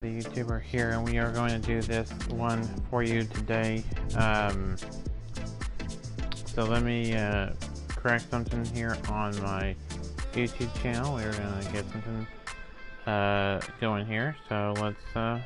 The YouTuber here, and we are going to do this one for you today. So let me correct something here on my YouTube channel. We're going to get something going here. So let's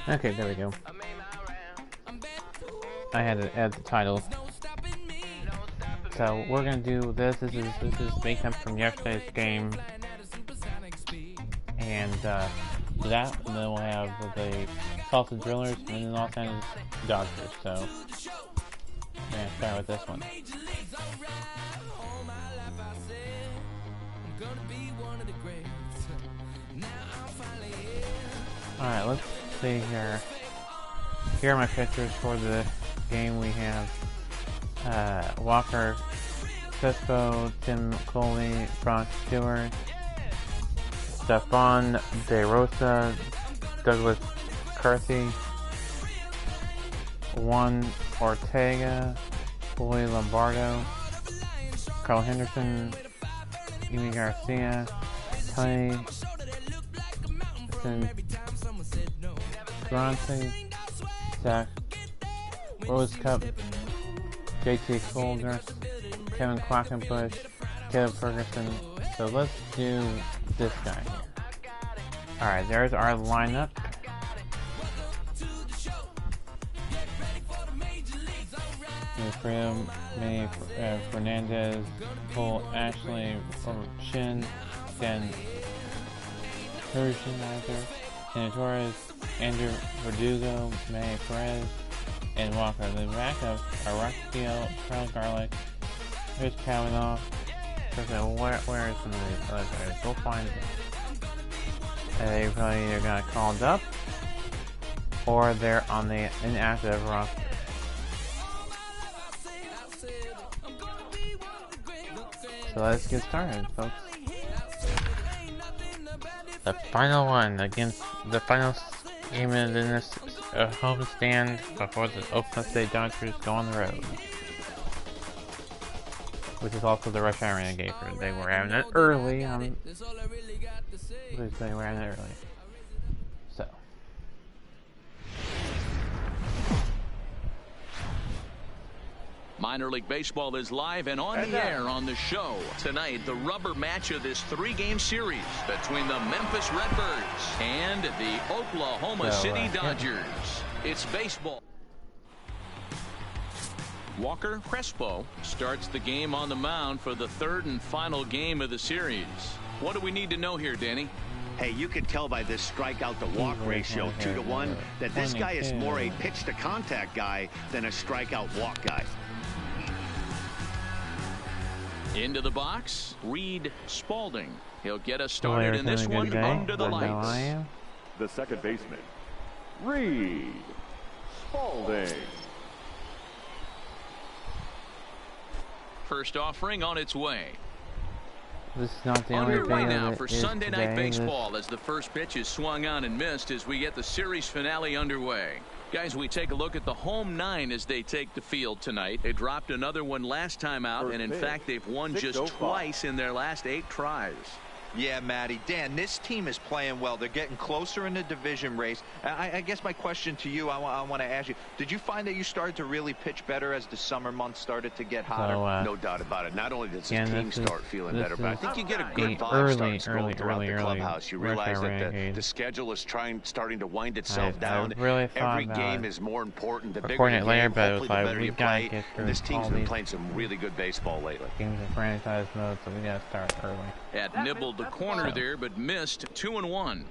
okay, there we go. I had to add the title. So we're gonna do this. This is based up from yesterday's game, and that. And then we'll have the Tulsa Drillers and then the Los Angeles Dodgers. So I'm gonna start with this one. Alright, let's see here. Here are my pictures for the game. We have Walker Crespo, Tim Coley, Brock Stewart, Stefan De Rosa, Douglas Carthy, Juan Ortega, Willie Lombardo, Carl Henderson, Amy Garcia, Tony Bronte, Zach Rose Cup, JT Colders, Kevin Quackenbush, Caleb Ferguson. So let's do this guy here. Alright, there's our lineup. Freedom, Manny Fernandez, Cole Ashley, Shin, Dan Hershey, Kenny Torres, Andrew Verdugo, Manny Perez, and Walker. The backups are Rockfield, Carl Garlic, here's Kavanaugh. So where is some of these other players? We'll find them. They're probably either got called up or they're on the inactive roster. So let's get started, folks. The final one against the final game in this home stand before the Oakland State Dodgers go on the road. Which is also the Rush Hour Renegade. They were having it early. They were having it early. So. Minor League Baseball is live and on the air on the show. Tonight, the rubber match of this three-game series between the Memphis Redbirds and the Oklahoma City Dodgers. It's baseball. Walker Crespo starts the game on the mound for the third and final game of the series. What do we need to know here, Danny? Hey, you can tell by this strikeout-to-walk ratio, 2-to-1, that this guy is more a pitch-to-contact guy than a strikeout-walk guy. Into the box, Reed Spalding. He'll get us started in this one under the lights. The second baseman, Reed Spalding. First offering on its way. This is not the only thing Underway now that for is Sunday Night today. Baseball as the first pitch is swung on and missed as we get the series finale underway. Guys, we take a look at the home 9 as they take the field tonight. They dropped another one last time out, and in fact, they've won just twice in their last 8 tries. Yeah, Matty. Dan, this team is playing well. They're getting closer in the division race. I guess my question to you, I want to ask you, did you find that you started to really pitch better as the summer months started to get hotter? So, no doubt about it. Not only does the team start feeling better, but I think you get a the good vibe starting to early, go throughout the early clubhouse. You realize that Renegade. the schedule is starting to wind itself down. Really Every game is more important. The bigger recording the it later, game, but it hopefully was like, the better we you gotta play. get through And this team's all been these playing some really good baseball lately. games in franchise mode, so we gotta start early. Had nibbled the corner there, but missed 2-1.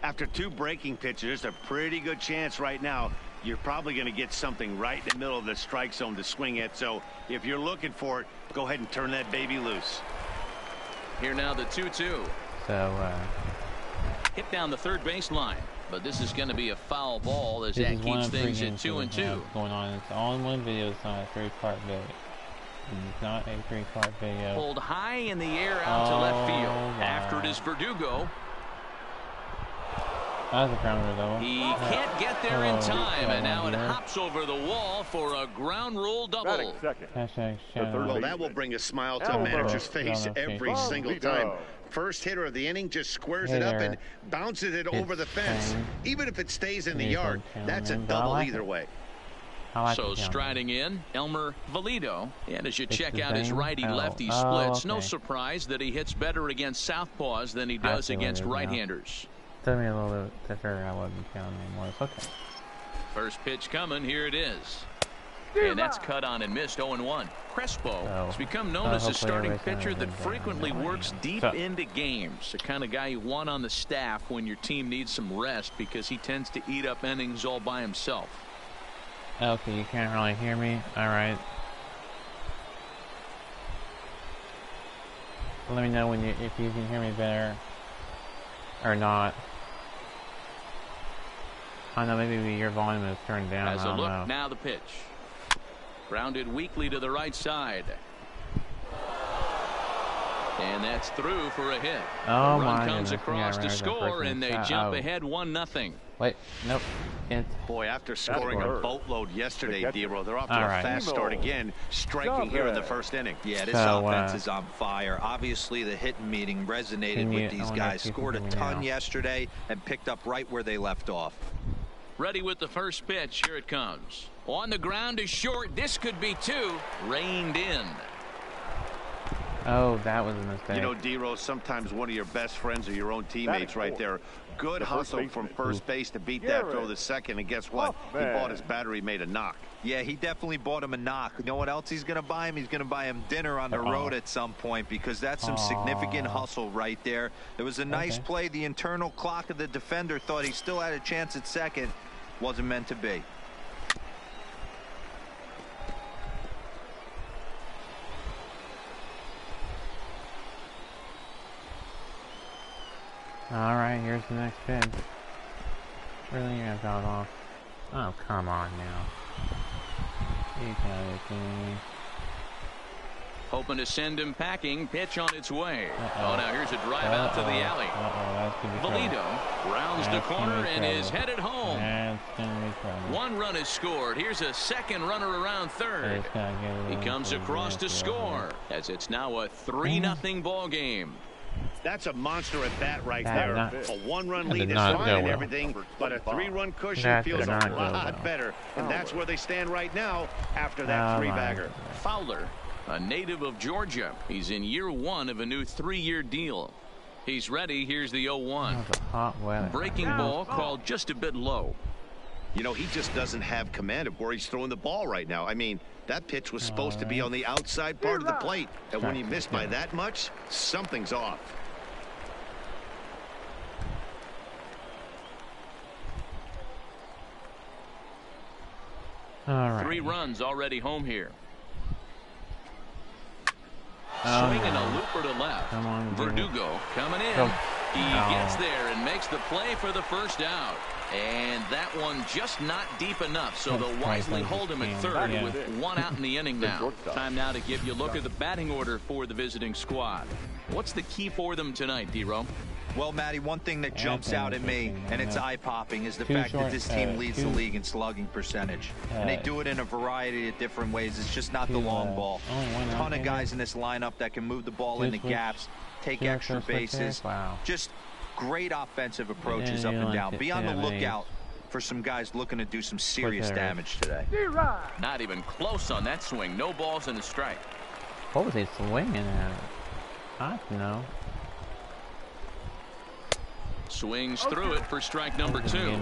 After 2 breaking pitches, there's a pretty good chance right now you're probably going to get something right in the middle of the strike zone to swing at. So if you're looking for it, go ahead and turn that baby loose. Here now the 2-2. So Hit down the third baseline, but this is going to be a foul ball as this that is one keeps of 3 things at games that we 2-2. have going on. It's all in one video. It's not a 3-part video. It's not a 3-part video. Pulled high in the air out to left field. my. After it is Verdugo. That was a grounder though. He can't get there in time, and now it hops over the wall for a ground rule double. Well, that will bring a smile to a manager's face every single time. First hitter of the inning just squares it up and bounces it over the fence. Even if it stays in the yard, that's a double either way. So striding in, Elmer Valido. And as you check out his righty-lefty splits, no surprise that he hits better against southpaws than he does against right-handers. Took me a little bit to figure out what the count name was. Okay. First pitch coming. Here it is. And that's cut on and missed. 0-1. Crespo has become known as a starting pitcher that frequently works deep into games. The kind of guy you want on the staff when your team needs some rest because he tends to eat up innings all by himself. Okay, you can't really hear me. All right. Let me know when if you can hear me better or not. I don't know, maybe your volume is turned down. As a look, now the pitch. Grounded weakly to the right side. And that's through for a hit. Oh, the run my comes goodness. across to score, and they jump ahead 1-0. Wait, nope. Boy, after scoring a boatload yesterday, D-Row, they're off to a fast start again, striking here in the first inning. Yeah, this offense is on fire. Obviously, the hitting meeting resonated with these guys. Scored a ton yesterday and picked up right where they left off. Ready with the first pitch. Here it comes. On the ground is short. This could be 2. Reined in. Oh, that was a mistake. You know, D-Rose, sometimes one of your best friends are your own teammates right there. Good hustle from first base to beat that throw to second, and guess what? He bought his battery made a knock. Yeah, he definitely bought him a knock. You know what else he's going to buy him? He's going to buy him dinner on the road at some point, because that's some significant hustle right there. It was a nice play. The internal clock of the defender thought he still had a chance at second. Wasn't meant to be. All right, here's the next pitch. Really, you're gonna foul off? Oh, come on now. You gotta be kidding me. Hoping to send him packing. Pitch on its way. Oh, now here's a drive out to the alley. Valido rounds the corner and is headed home. One run is scored. Here's a second runner around third. He comes across to score as it's now a 3-0 ball game. That's a monster at bat right there. A 1-run lead is fine and everything, but a 3-run cushion feels a lot better. And that's where they stand right now after that 3-bagger. Fowler, a native of Georgia. He's in year 1 of a new 3-year deal. He's ready. Here's the 0-1. Breaking ball called just a bit low. You know, he just doesn't have command of where he's throwing the ball right now. I mean, that pitch was supposed to be on the outside part of the plate. And when he missed by that much, something's off. All right. 3 runs already home here. Swinging a looper to left. Verdugo coming in. He gets there and makes the play for the first out. And that one just not deep enough, so they'll wisely hold him at third with one out in the inning now. Time now to give you a look at the batting order for the visiting squad. What's the key for them tonight, D-Ro? Well, Matty, one thing that jumps out at me, and it's eye-popping, is the fact that this team leads the league in slugging percentage. And they do it in a variety of different ways. It's just not the long ball. A ton of guys in this lineup that can move the ball into gaps, take extra bases. Just great offensive approaches up and down. Be on the lookout for some guys looking to do some serious damage today. Not even close on that swing. No balls and a strike. What was he swinging at? I don't know. Swings through it for strike number 2.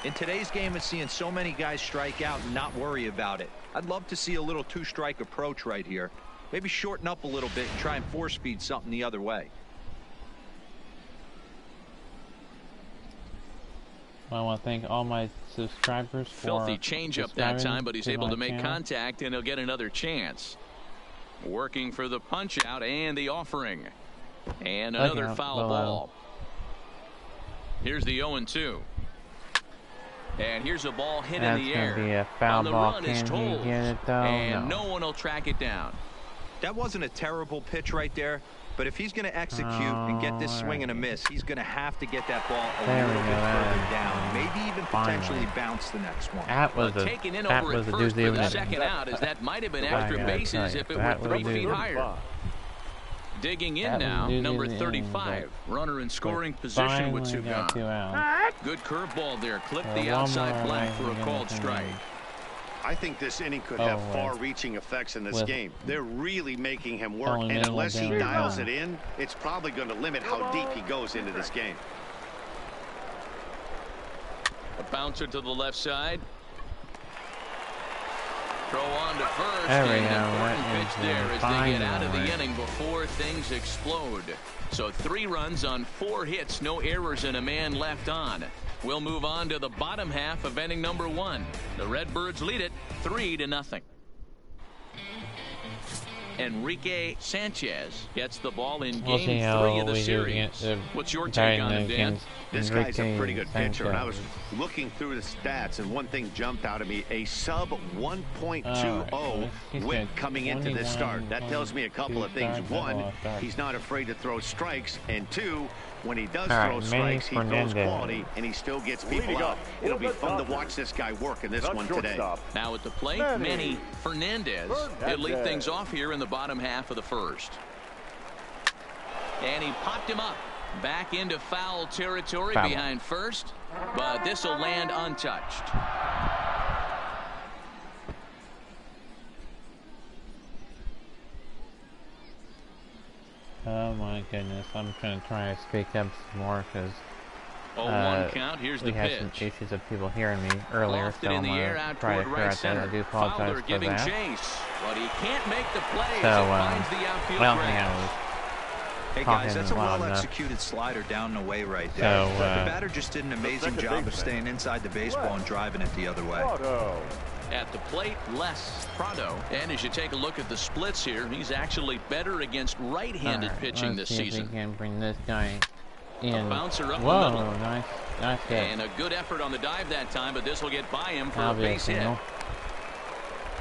In today's game, it's seeing so many guys strike out and not worry about it. I'd love to see a little two-strike approach right here. Maybe shorten up a little bit and try and force feed something the other way. I want to thank all my subscribers for filthy changeup that time, but he's able to make contact, and he'll get another chance. Working for the punch out and the offering. And another foul ball. Here's the 0-2. And here's a ball hit in the air. Be a foul on the ball. run Can is told. he get it though? And no one will track it down. That wasn't a terrible pitch right there, but if he's going to execute and get this swing and a miss, he's going to have to get that ball a little bit further down. Maybe even potentially bounce the next one. That was taken in over at first for the second out, as that might have been extra bases if it were 3 feet higher. Digging in now, number 35. Runner in scoring position with 2 gone. Good curveball there. Clipped the outside black for a called strike. I think this inning could have far-reaching effects in this game. They're really making him work, and unless he dials it in, it's probably going to limit how deep he goes into this game. A bouncer to the left side. Throw on to first. There we and go. an important pitch there as they get out of the inning before things explode. So 3 runs on 4 hits, no errors, and a man left on. We'll move on to the bottom half of inning number 1. The Redbirds lead it 3-0. Enrique Sanchez gets the ball in game 3 of the series. What's your take on him, Dan? This guy's a pretty good pitcher, and I was looking through the stats, and one thing jumped out at me: a sub 1.20 whip coming into this start. That tells me a couple of things. 1, he's not afraid to throw strikes, and 2, when he does throw strikes, he throws quality, and he still gets people out. It'll be fun to watch this guy work in this one today. Now at the plate, Manny Fernandez. He'll lead things off here in the bottom half of the first. And he popped him up. Back into foul territory behind first, but this will land untouched. Oh my goodness, I'm going to try to speak up some more because 0-1 count. Here's the we had pitch. some issues of people hearing me earlier, Lofted so in I'm the going air to out try to toward clear right out that. center. I do apologize Fowler for giving that. chase, but he can't make the play So, as it finds the outfield well, grab. yeah, Hey guys, that's a well-executed slider down and away right there. So, the batter just did an amazing job of staying inside the baseball and driving it the other way. At the plate, Les Prado. And as you take a look at the splits here, he's actually better against right-handed pitching this season. Let's see if we can bring this guy in. A bouncer up the Whoa, middle. nice hit. And a good effort on the dive that time, but this will get by him for a base hit.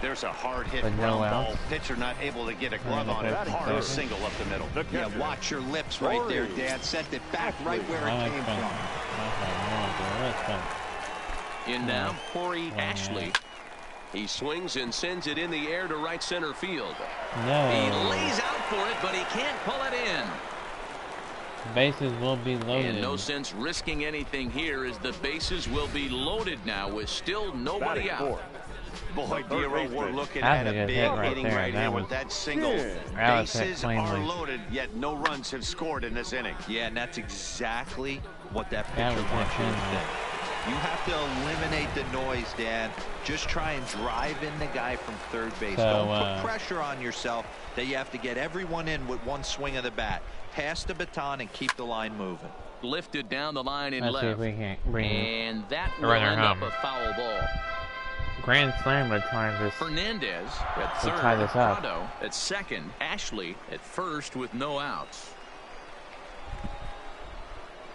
There's a hard hit ground ball. Pitcher not able to get a glove on it. Hard single up the middle. Yeah, watch your lips right there, Dad. Sent it back right where it came from. In now, Corey Ashley. He swings and sends it in the air to right center field. No. He lays out for it, but he can't pull it in. Bases will be loaded. And no sense risking anything here as the bases will be loaded now with still nobody out. Boy, D-Ro, we're looking at a big inning right here with that single. Bases are loaded, yet no runs have scored in this inning. Yeah, and that's exactly what that pitcher wants you to think. You have to eliminate the noise, Dan. Just try and drive in the guy from third base. Don't put pressure on yourself that you have to get everyone in with one swing of the bat. Pass the baton and keep the line moving. Lifted down the line in Let's left. see if we can bring and that will end up a foul ball. Grand slam by trying this. Fernandez at third. Tie this up. Prado at second. Ashley at first with no outs.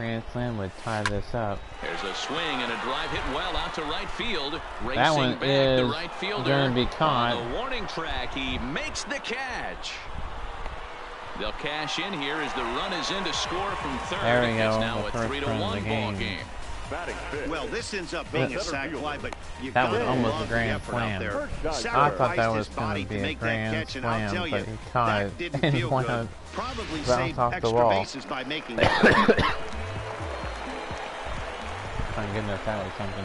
grand slam would tie this up. There's a swing and a drive hit well out to right field. Racing That one back, is the right fielder going to be caught. on the warning track. He makes the catch. They'll cash in here as the run is in to score from third. There we go. It's now a the first 3-1 run of the ball game. Well, this ends up being a sac fly, but you that was gotta almost love a the grand effort slam. out there. I thought that was going to be a grand slam, but he caught it and went out, Probably bounced saved off the extra wall. bases by making that. Thank goodness that was something.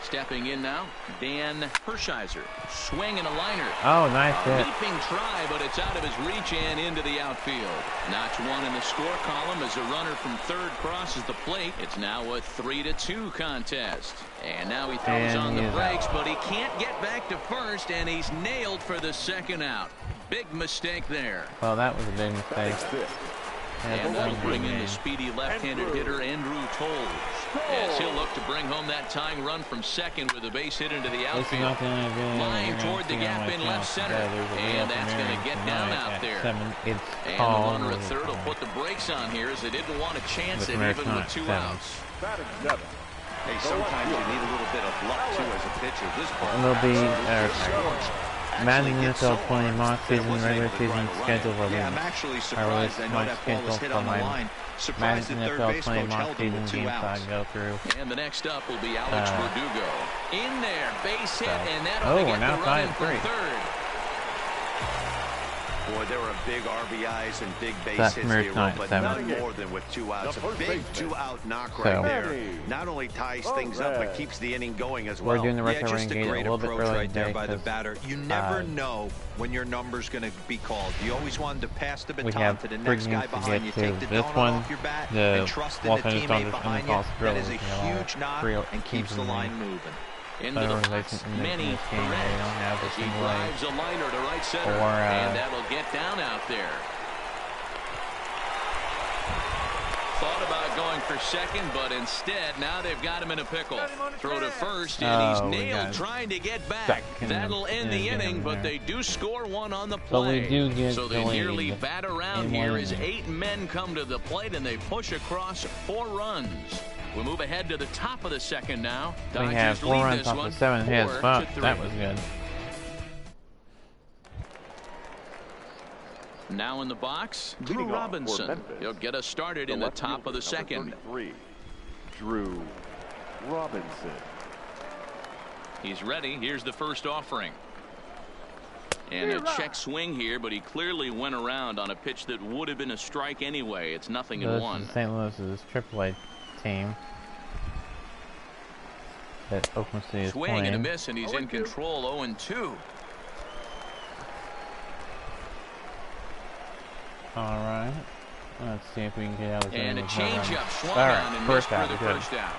Stepping in now, Dan Hershiser. Swing and a liner. Oh, nice hit. Leaping try, but it's out of his reach and into the outfield. Notch one in the score column as a runner from third crosses the plate. It's now a 3-2 contest. And now he throws And on the brakes, out. but he can't get back to first, and he's nailed for the second out. Big mistake there. Well, that was a big mistake. And that'll bring in the speedy left-handed hitter Andrew Tolles, as he'll look to bring home that tying run from second with a base hit into the outfield. Line toward the gap in left center, and that's going to get down out there. And the runner at third will put the brakes on here as they didn't want to chance it even with 2 outs. Hey, sometimes you need a little bit of luck too as a pitcher. This ball It'll be Madden NFL 20 mock season, regular season schedule release. Yeah, I'm actually I surprised. released I know my that ball was schedule hit for on the my line. Surprised Madden the third NFL base 20 coach mock held him season with 2 games I outs. go through. And the next up will be Alex Verdugo. In there, base hit, and that'll we're get now the run in from 5-3. third. Boy, there were big RBIs and big base That's hits here, Mertz but 7. none more than with 2 outs. A big 2-out knock So, right there. Not only ties things up, but keeps the inning going as well. We're doing the rest of Just a Renegade a great little bit approach early right there today by the 'cause, batter. You never know when your number's going to be called. You always wanted to pass the we baton have to the 3 next games guy to behind you. get Take to. the This donut one, off your bat the and trust in Los the Angeles teammate Dodgers behind you. Impulse That is a Drill, huge knock and keeps the line moving. Into the box, in Manny this game, they don't have Perez. a He single drives a liner to right center, or, and that'll get down out there. Thought about going for second, but instead, now they've got him in a pickle. Throw to first, and he's nailed trying to get back. That'll end the inning, but they do score one on the play. But we do get so they nearly delayed bat around in here one as inning. 8 men come to the plate, and they push across 4 runs. We move ahead to the top of the second now. We Dodgers have 4 lead runs this off one of 7 hits. 4-3. That was good. Now in the box, Drew Robinson. He'll get us started in the top of the second. Drew Robinson. He's ready. Here's the first offering. And a check swing here, but he clearly went around on a pitch that would have been a strike anyway. It's 0-1. This is St. Louis's AAA team that Oakland City is Swing playing. and a miss, and he's in control. 0-2. All right. Let's see if we can get out of this. And a changeup swung All on right, and first missed for out, the good. first out.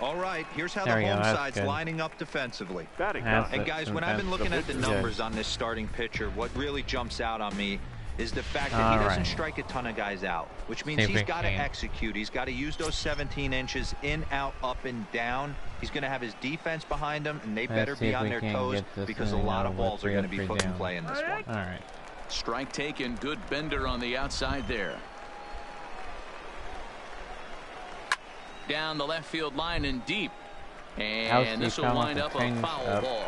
All right, here's how There the we go, home that's side's good. lining up defensively. Batting That's And it. guys, when I've been looking at the numbers on this starting pitcher, what really jumps out on me is the fact that he All doesn't right. strike a ton of guys out, which means See if he's we got to can. execute. He's got to use those 17 inches in, out, up, and down. He's going to have his defense behind him, and they better see be if on we their can toes get this because a inning lot out of with balls are going to be 3-3 put in down. play in this one. All right. Strike taken. Good bender on the outside there. Down the left field line and deep. And this will wind up a foul ball.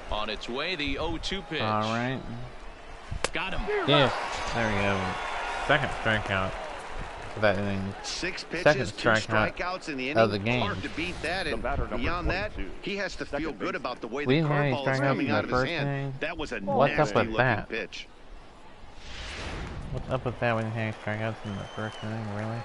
On its way, the 0-2 pitch. All right. Got him. Yes. There we go. Second strikeout for that inning. 6 pitches, Second 2 strikeout strikeouts in the of inning. the game. Hard to beat that, and batter number beyond that, 22. he has to feel good about the way We the didn't have any curveball is strikeouts coming in out the of his first hand. inning. That was a What's up nasty with looking that? pitch. What's up with that? We didn't have any strikeouts in the first inning, really?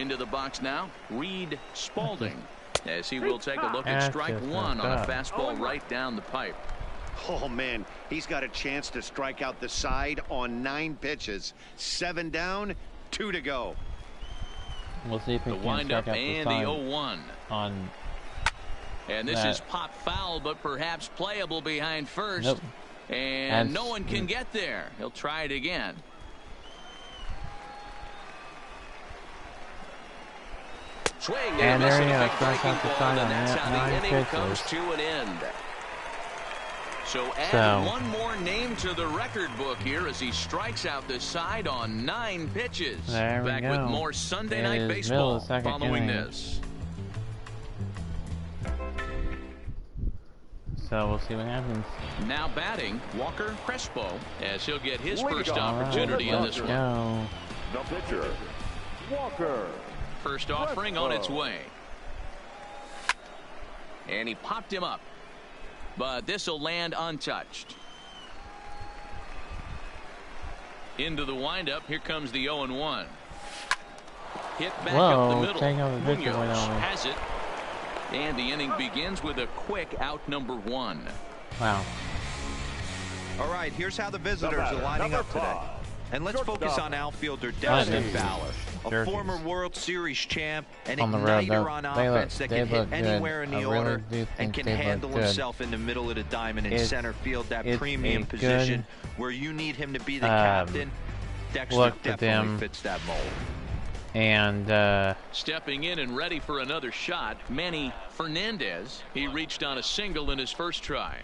Into the box now, Reed Spalding, as he will take a look at That's strike just 1 on a messed up. fastball right down the pipe. Oh, man, he's got a chance to strike out the side on 9 pitches. 7 down, 2 to go. We'll see if we The can windup strike out and the the side 0-1. on. And this that. is pop foul, but perhaps playable behind first. Nope. And no one can get there. He'll try it again. Swing And a miss there you and a go, big strike breaking out the ball, side and on that's that, how the 9 inning pitches. comes to an end. So add one more name to the record book here as he strikes out the side on 9 pitches. There we Back go. with more Sunday Night Baseball following this. So we'll see what happens. Now batting, Walker Crespo, as he'll get his first opportunity in this one. Go. The pitcher, Walker. First offering on its way. And he popped him up. But this will land untouched. Into the windup. Here comes the 0-1. Hit back up the middle. Munoz has it. And the inning begins with a quick out number 1. Wow. All right, here's how the visitors are lining up today. And let's focus on outfielder Dexter Fowler, a former World Series champ, an igniter on offense that can hit anywhere in the order and can handle himself in the middle of the diamond in center field, that premium position where you need him to be the captain. Dexter definitely fits that mold. And stepping in and ready for another shot, Manny Fernandez. He reached on a single in his first try.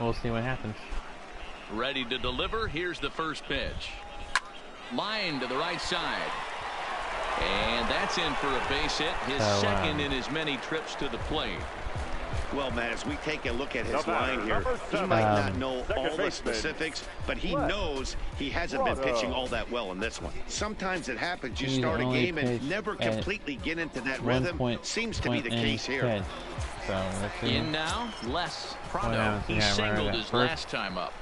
We'll see what happens. Ready to deliver. Here's the first pitch. Line to the right side. And that's in for a base hit. His second in as many trips to the plate. Well, Matt, as we take a look at his line here, he might not know all the specifics, but he knows he hasn't been pitching all that well in this one. Sometimes it happens. You start a game and never completely get into that rhythm. Seems to be the case here. So, in now, Les Prado. He singled his last time up.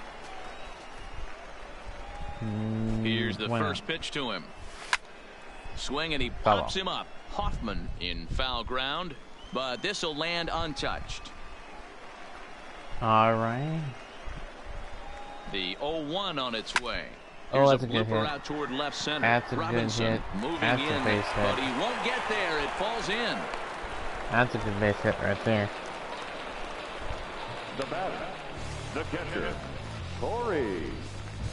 Here's the first pitch to him. Swing, and he pops him up. Hoffman in foul ground, but this will land untouched. All right. The 0-1 on its way. Oh, Here's that's a good blooper hit. Out toward left center. That's a Robinson good hit. moving That's in, a base hit. but he won't get there. It falls in. That's a good base hit right there. The batter, the catcher, Corey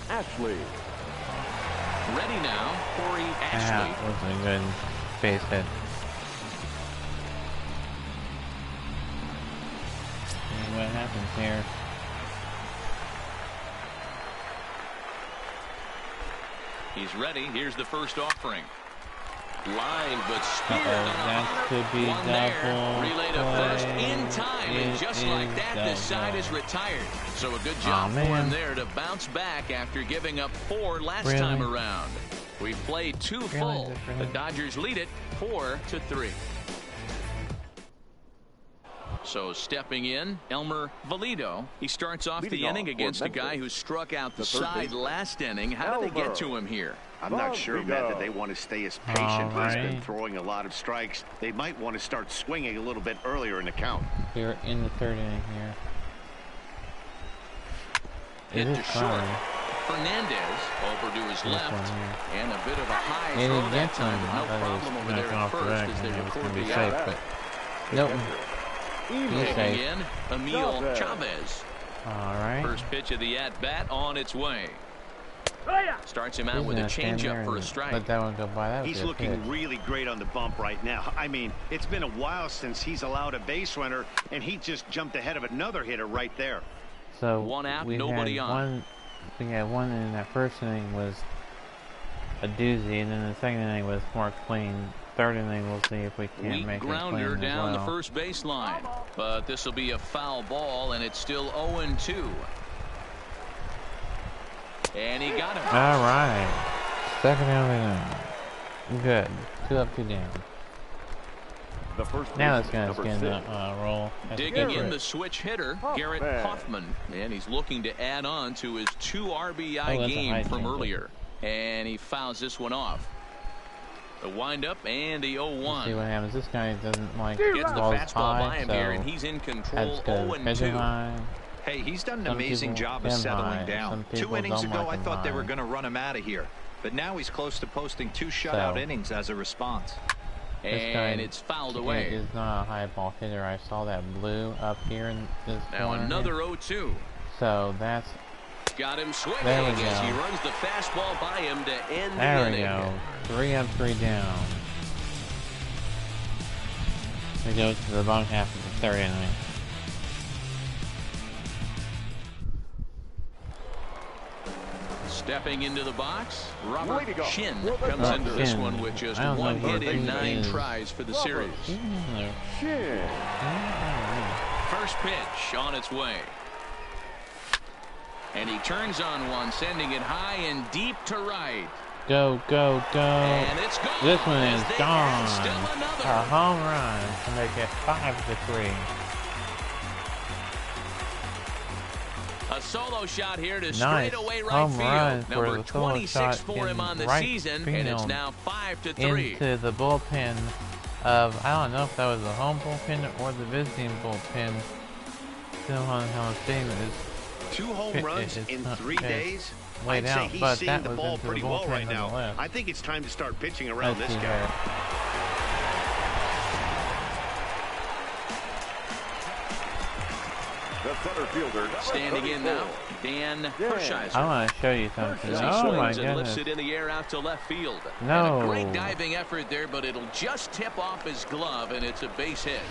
Ashley. Ready now, Corey Ashley. That was a good base hit. See what happens here. He's ready. Here's the first offering. Line, but speared. That could be double. Relay to first in time, and just like that, the side is retired. So a good job for him there to bounce back after giving up 4 last time around. We've played 2 full. The Dodgers lead it 4-3. So stepping in, Elmer Valido. He starts off the inning against a guy who struck out the side last inning. How did they get to him here? I'm not sure, Matt, that they want to stay as patient. He's been throwing a lot of strikes. They might want to start swinging a little bit earlier in the count. We're in the 3rd inning here. Hit to short. Fernandez over to his left. And a bit of a high throw that time. No problem over there at first as they record the out. Nope. Taking in Emil Chavez. All right. First pitch of the at-bat on its way. Starts him out with a changeup for a strike. Let that one go by. He's looking really great on the bump right now. I mean, it's been a while since he's allowed a base runner, and he just jumped ahead of another hitter right there. So one out, nobody on. We had one in that first inning was a doozy, and then the second inning was more clean. 3rd inning, we'll see if we can't make it clean grounder down as well. the first baseline, but this will be a foul ball, and it's still 0-2. And he got him. All right. 2nd inning. Good. 2 up, 2 down. The first now let's get a roll. Digging in the switch hitter, Garrett Hoffman, and he's looking to add on to his 2 RBI game from earlier. And he fouls this one off. The windup and the 0-1. See what happens. This guy doesn't like gets the fastball high, by him here, and he's in control. 0-2. Hey, he's done an amazing job of settling down. 2 innings ago, I thought they were going to run him out of here, but now he's close to posting 2 shutout innings as a response. And it's fouled away. He's not a high ball hitter. I saw that blue up here in this corner. Now another 0-2. So that's got him swinging as he runs the fastball by him to end the inning. There we go. 3 up, 3 down. We go to the bottom half of the 3rd inning. Stepping into the box, Robert Shin comes into this one with just 1 hit in 9 tries for the series. First pitch on its way. And he turns on one, sending it high and deep to right. Go, go, go. And it's gone. This one is gone. Still another. A home run to make it 5-3. A solo shot here to Nice straightaway right home field. run for Number the solo 26 shot for him on the right season, field and it's now 5-3. into the bullpen of, I don't know if that was the home bullpen or the visiting bullpen. Still on how his team is. 2 home runs in 3 days? Laid I'd say out, he's but seeing that the was ball into the pretty well bullpen right on now. the left. I think it's time to start pitching around Let's this see guy. here. The center fielder. Standing in now, Dan Hershiser. I want to show you something. As he Oh my swings and lifts goodness. it in the air out to left field. No. And a great diving effort there, but it'll just tip off his glove, and it's a base hit.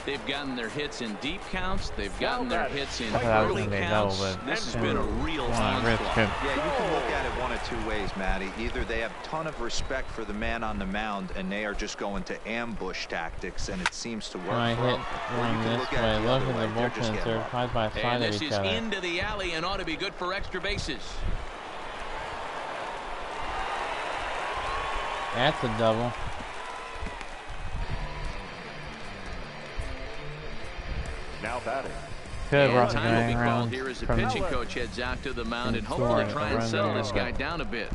They've gotten their hits in deep counts. They've gotten their hits in early counts. This has been a real onslaught. Yeah, you can look at it one of 2 ways, Matty. Either they have a ton of respect for the man on the mound, and they are just going to ambush tactics, and it seems to work I for hit them. Or you one can this look way. at it the Look other at way. the They're just bullpens. getting They're up. side by And side of this each is other. into the alley and ought to be good for extra bases. That's a double. Now batting. Good And rock time will be going called around here as the from pitching coach heads out to the mound and from hopefully Florida, try and run settle there. this guy down a bit.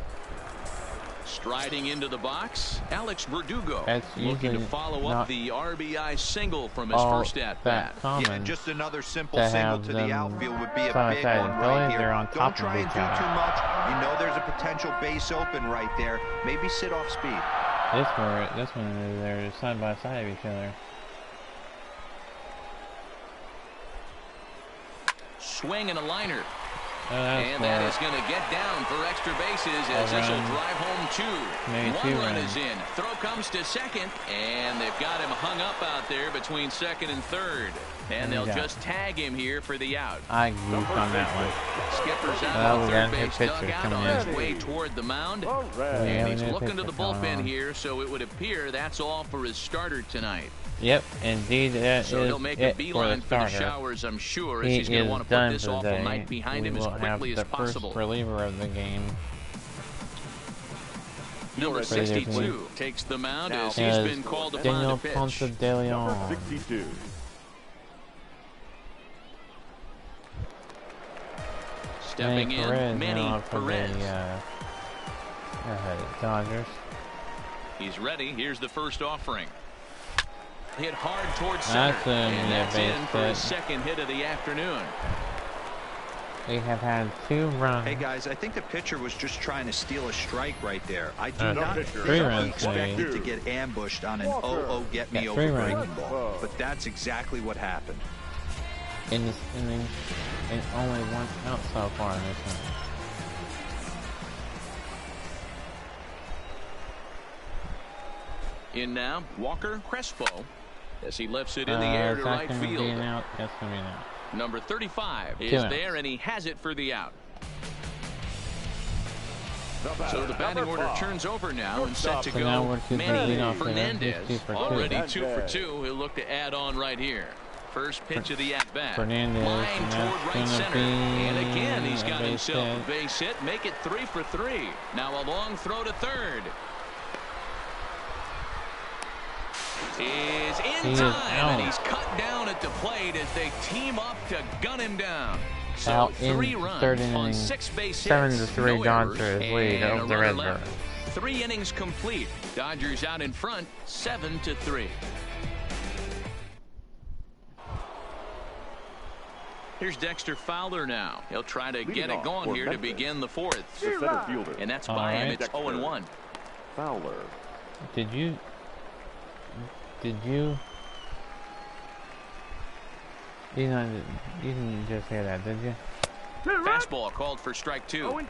Striding into the box, Alex Verdugo That's looking to usually follow up not the RBI single from his all first at that bat. common. Yeah, and just another simple to single have to the them outfield would be a big side-by-side. one Really, right here. they're on Don't top try of and each do other. too much. You know there's a potential base open right there. Maybe sit off speed. This one is they're side by side of each other. Swing and a liner. Oh, that's And that is going to get down for extra bases as this will drive home 2. Maybe 1 2 run runs. is in. Throw comes to second, and they've got him hung up out there between second and third. And they'll just tag him here for the out. I goofed on that one. Skipper's out Oh, on we third got a base pitcher dugout coming on in. his way toward the mound. Yeah, And we he's need a looking to the pitcher coming bullpen on. here, so it would appear that's all for his starter tonight. Yep, indeed that So is he'll make a it for beeline the for the starter. showers, I'm sure, as He he's going is to want to put done this for the awful day. night behind him We as will have quickly the as possible. first reliever of the game. Number For the 62 team. takes the mound Now as he's As been called upon Daniel to pitch. Ponce de Number Leon. 62. Stepping Manny in, Perez Manny now for Perez. the Dodgers. He's ready. Here's the first offering. Hit hard towards center. That's and that's base in for his hit. second hit of the afternoon. We have had 2 runs. Hey guys, I think the pitcher was just trying to steal a strike right there. I do No not pitcher. 3 runs, expect maybe. it to get ambushed on an oh get me Yeah, over 3 breaking runs. ball. But that's exactly what happened. In this inning, and only 1 out so far in this one. In now, Walker Crespo as he lifts it in the air to right That's gonna be field. an out. That's gonna be an out. Number 35 2 is outs. there, and he has it for the out. The So the batting number order 5. turns over now and set to So now we're go. to the Manny leadoff hitter. Fernandez, He's 2 for 2. already 2 for 2. He'll look to add on right here. First pitch of the at-bat. Fernandez, Line and toward that's right gonna center. be And again, he's a got base himself hit. a base hit. Make it 3 for 3. Now a long throw to third. Is in He is time, out. and he's cut down at the plate as they team up to gun him down. So Out in 3 runs third on inning, 6 base hits. 7-3 no Dodgers errors, lead and over a the runner Redbirds. left. 3 innings complete. Dodgers out in front, 7-3. Here's Dexter Fowler now. He'll try to get it going here to begin the 4th. The center fielder. And that's All by him. right. It's 0-1. Fowler. Did you didn't just hear that, did you? Fastball called for strike 2.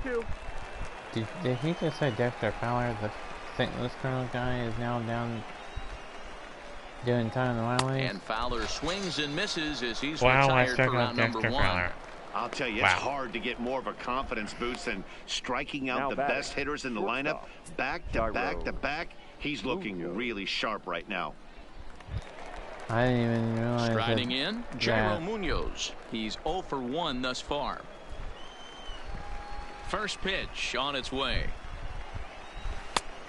Did he just say Dexter Fowler, the St. Louis Colonel guy, is now down doing time in the minor leagues? And Fowler swings and misses as he's Wow, I retired stuck for up round number Dexter 1. Fowler. I'll tell you, it's hard to get more of a confidence boost than striking out the best hitters in the lineup. Back to back to back. He's looking really sharp right now. I didn't even realize. Striding in, Jairo Munoz. He's 0 for 1 thus far. First pitch on its way.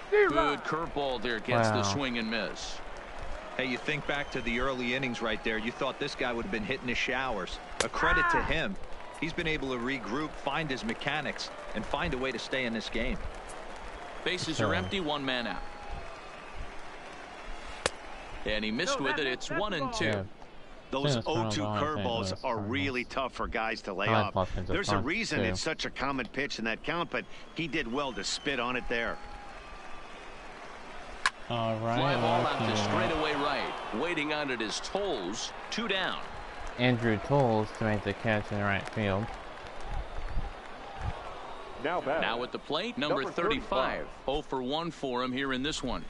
Good curveball there, gets the swing and miss. Hey, you think back to the early innings right there. You thought this guy would have been hitting his showers. A credit to him. He's been able to regroup, find his mechanics, and find a way to stay in this game. Bases are empty, 1 man out. And he missed with it. It's 1-2. Yeah. Those 0-2 curveballs are really tough for guys to lay off. There's a reason it's such a common pitch in that count, but he did well to spit on it there. All right. Fly ball out to straightaway right. Waiting on it is Tolles. 2 down. Andrew Tolles to make the catch in the right field. Now at the plate, number 35. 0 for 1 for him here in this one.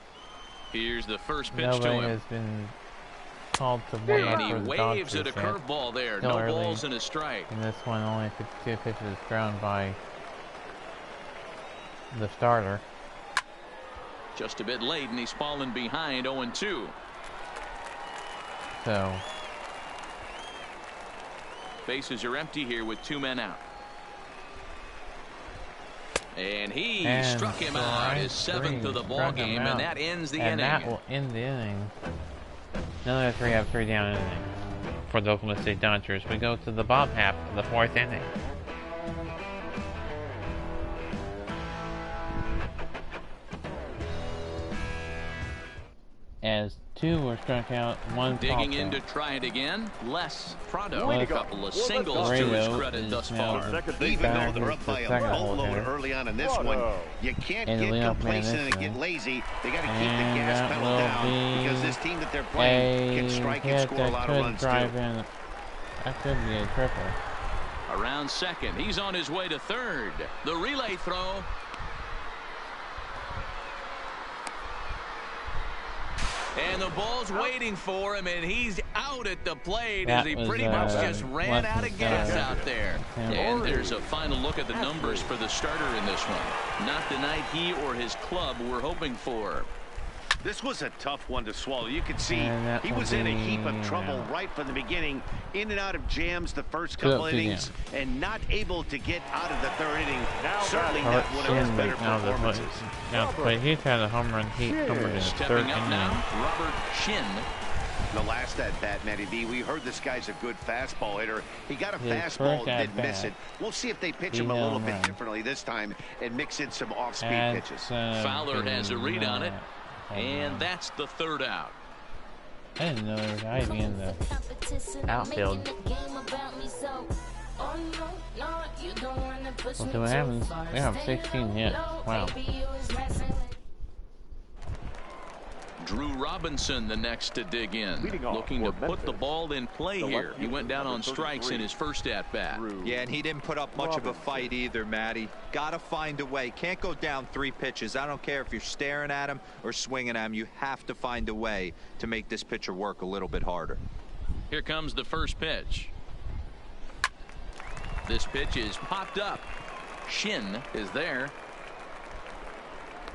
Here's the first pitch to him. Has been called to one. And he waves at a curveball there. Still no balls and a strike. And this one only 52 pitches thrown by the starter. Just a bit late, and he's fallen behind 0-2. So bases are empty here with 2 men out. And he struck him out, his 7th of the ball game, and that ends the inning. That will end the inning. Another 3 down inning for the Oklahoma State Dodgers. We go to the bottom half of the 4th inning. As 2 were struck out, 1 digging in to try it again. Les Prado, a couple of singles to his credit thus far. Even though they're up by a boatload early on in this one, you can't get complacent and get lazy. They got to keep the gas pedal down because this team that they're playing can strike and score a lot of runs too. That could be a triple. Around second, he's on his way to third. The relay throw. And the ball's waiting for him, and he's out at the plate as he pretty much just ran out of gas out there. And there's a final look at the numbers for the starter in this one. Not the night he or his club were hoping for. This was a tough one to swallow. You could see he was in a heap of trouble right from the beginning, in and out of jams the first couple innings, and not able to get out of the 3rd inning. Certainly not one of his better performances. But he's had a home run in the 3rd inning. Now, Robert Shin. The last at bat, Matty B, we heard this guy's a good fastball hitter. He got a fastball, did miss it. We'll see if they pitch him a little bit differently this time and mix in some off-speed pitches. Fowler has a read on it. And that's the 3rd out. I didn't know there was Ivy in the outfield. We'll see what happens. We have 16 hits. Wow. Drew Robinson the next to dig in, looking to put the ball in play here. He went down on strikes in his first at bat. Yeah, and he didn't put up much of a fight either, Matty. Gotta find a way. Can't go down 3 pitches. I don't care if you're staring at him or swinging at him. You have to find a way to make this pitcher work a little bit harder. Here comes the first pitch. This pitch is popped up. Shin is there.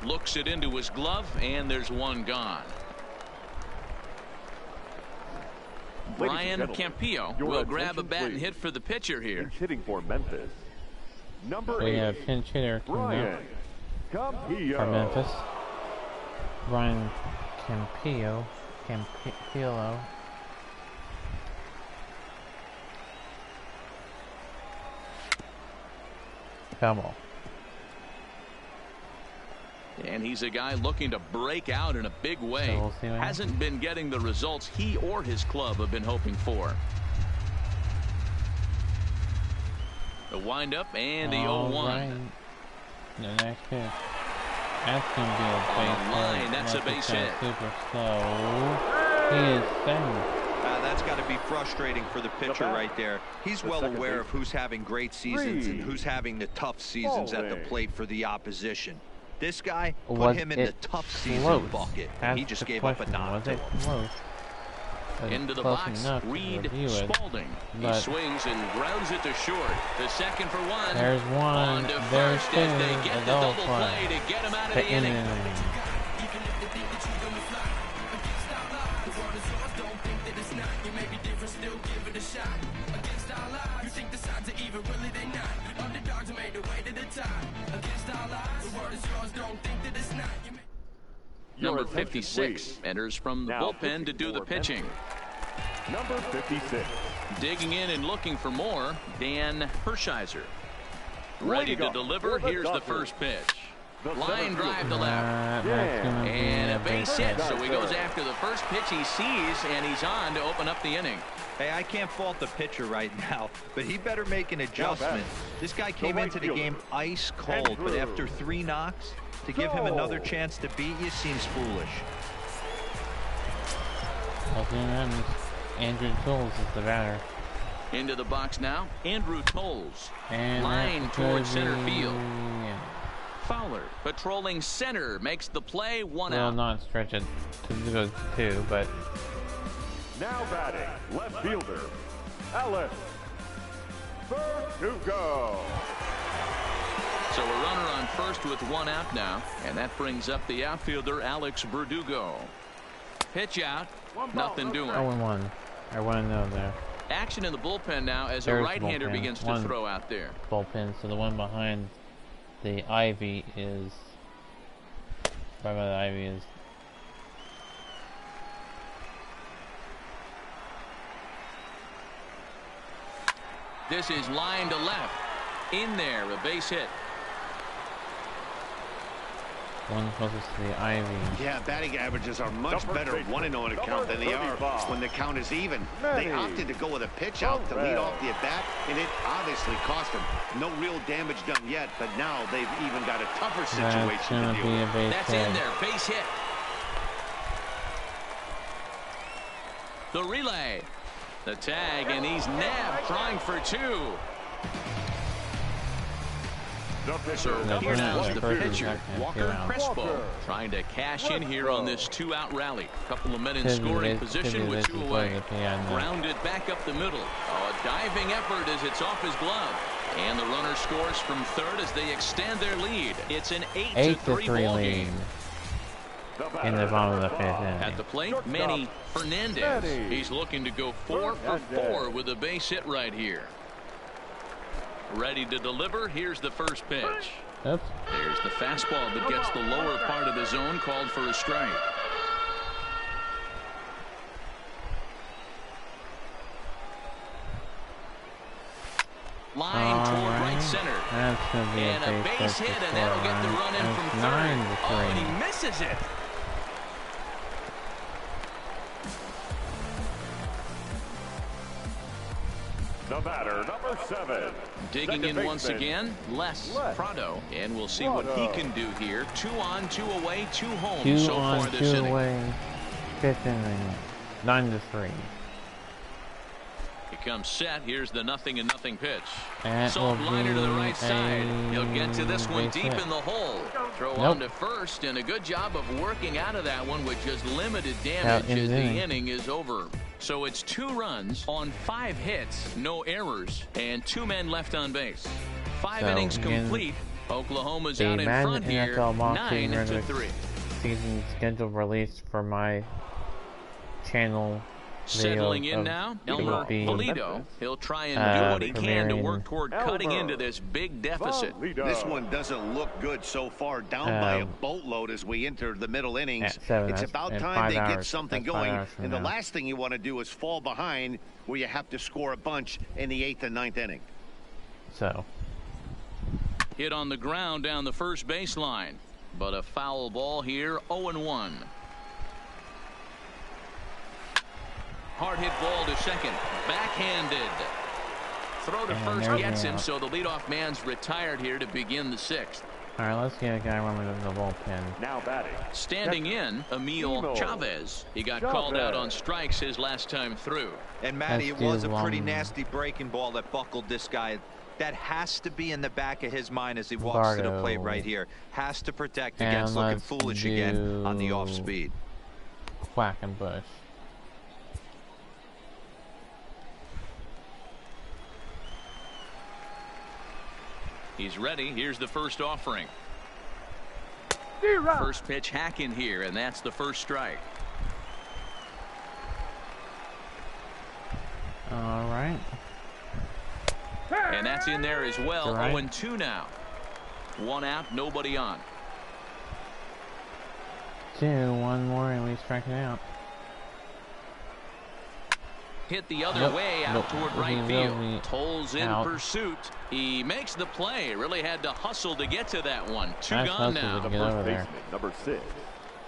Looks it into his glove, and there's one gone. Brian Campillo will grab a bat and hit for the pitcher here. Hitting for Memphis. We have pinch hitter Brian Campillo for Memphis. Brian Campillo. Foul ball. And he's a guy looking to break out in a big way. So hasn't been getting the results he or his club have been hoping for. The windup and the 0-1. Right. The next pitch. That's going to be a base hit. Line, that's a base hit. Super slow. He is safe. That's got to be frustrating for the pitcher right there. He's well aware of who's having great seasons and who's having the tough seasons at the plate for the opposition. This guy put him in the tough season bucket, and he just gave up a knock. Was it close? Into the box, Reed Spalding. He swings and grounds it to short. The second for one. There's one. On to There's first two. as they get the double play to get him out of the inning. Number 56 enters from the bullpen to do the pitching. Number 56. Digging in and looking for more, Dan Hershiser. Ready to deliver. Here's the first pitch. Line drive to left. And a base hit. So he goes after the first pitch he sees, and he's on to open up the inning. Hey, I can't fault the pitcher right now, but he better make an adjustment. This guy came into the game ice cold, but after 3 knocks, to give him another chance to beat you seems foolish. Andrew Tolles is the batter. Into the box now, Andrew Tolles. And line towards center field. Yeah. Fowler patrolling center makes the play. One Well, out. not stretch it to go 2, but Now batting, left fielder, Alex Verdugo. So a runner on first with 1 out now, and that brings up the outfielder Alex Verdugo. Pitch out, nothing doing. 0-1. I want to know there. Action in the bullpen now as There's a right-hander bullpen. begins to One throw out there. Bullpen, so the one behind the ivy is. Right by the ivy is. This is line to left. In there, a base hit. One closest to the ivy. Yeah, batting averages are much better 1-0 on a count than they are when the count is even. They opted to go with a pitch out to lead off the at-bat, and it obviously cost them. No real damage done yet, but now they've even got a tougher situation to deal with. That's in there, base hit. The relay. The tag, and he's nabbed, trying for 2. So here now is the pitcher, Walker Crespo, trying to cash in here on this 2-out rally. Couple of men in scoring position with 2 away. Grounded back up the middle. A diving effort as it's off his glove. And the runner scores from third as they extend their lead. It's an 8-3 ball game. In the bottom of the 5th inning. At the plate, Manny Fernandez. He's looking to go 4 for 4 with a base hit right here. Ready to deliver. Here's the first pitch. Oops. There's the fastball that gets the lower part of the zone, called for a strike. Line toward right center. That's going to be and a base hit, and that'll get the run in from third. Oh, and he misses it. The batter, number 7. Digging in once again, Les Prado. And we'll see what he can do here. 2 on, 2 away, 2 home 2 so on, far this 2 inning. away, 5th inning, 9-3. He comes set. Here's the 0-0 pitch. That Soft will liner to the be right side. He'll get to this one base deep hit. in the hole. Throw on to first, and a good job of working out of that one with just limited damage as the inning is over. So it's 2 runs on 5 hits, no errors, and 2 men left on base. 5 innings complete. Oklahoma's out in front here, 9-3. Season schedule released for my channel. Settling in now, Elmer Pulido. He'll try and do what he can to work toward cutting into this big deficit. This one doesn't look good so far, down by a boatload as we enter the middle innings. It's about time they get something going, and the last thing you want to do is fall behind where you have to score a bunch in the 8th and 9th inning. So. Hit on the ground down the first baseline, but a foul ball here, 0-1. Hard hit ball to second. Backhanded. Throw to first gets him, so the leadoff man's retired here to begin the 6th. All right, let's get a guy running in the bullpen. Now batting. Standing in, Emil Chavez. He got called out on strikes his last time through. And Matty, it was a pretty nasty breaking ball that buckled this guy. That has to be in the back of his mind as he walks to the plate right here. Has to protect against looking foolish again on the off speed. Quackenbush. He's ready. Here's the first offering. First pitch hacking here, and that's the first strike. All right. And that's in there as well. 0-2 now. 1 out, nobody on. 2, 1 more, and we strike it out. Hit the other way out toward right field. Tolles in pursuit. He makes the play. Really had to hustle to get to that one. 2 gone now. The first baseman, number 6.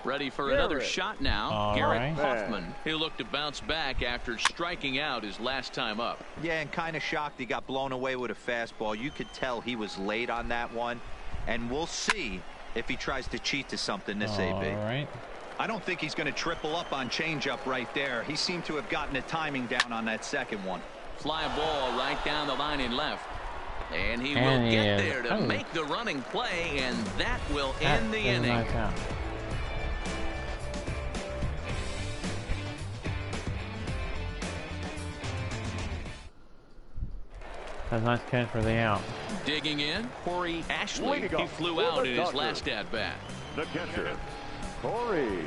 Ready for another shot now. Garrett Hoffman. He looked to bounce back after striking out his last time up. Yeah, and kind of shocked he got blown away with a fastball. You could tell he was late on that one. And we'll see if he tries to cheat to something this AB. All right. I don't think he's going to triple up on changeup right there. He seemed to have gotten the timing down on that second one. Fly ball right down the line in left. And he will get there to make the running play, and that will end the inning. Nice. That's a nice catch for the out. Digging in, Corey Ashley. He flew out in his last at-bat. The catcher, Corey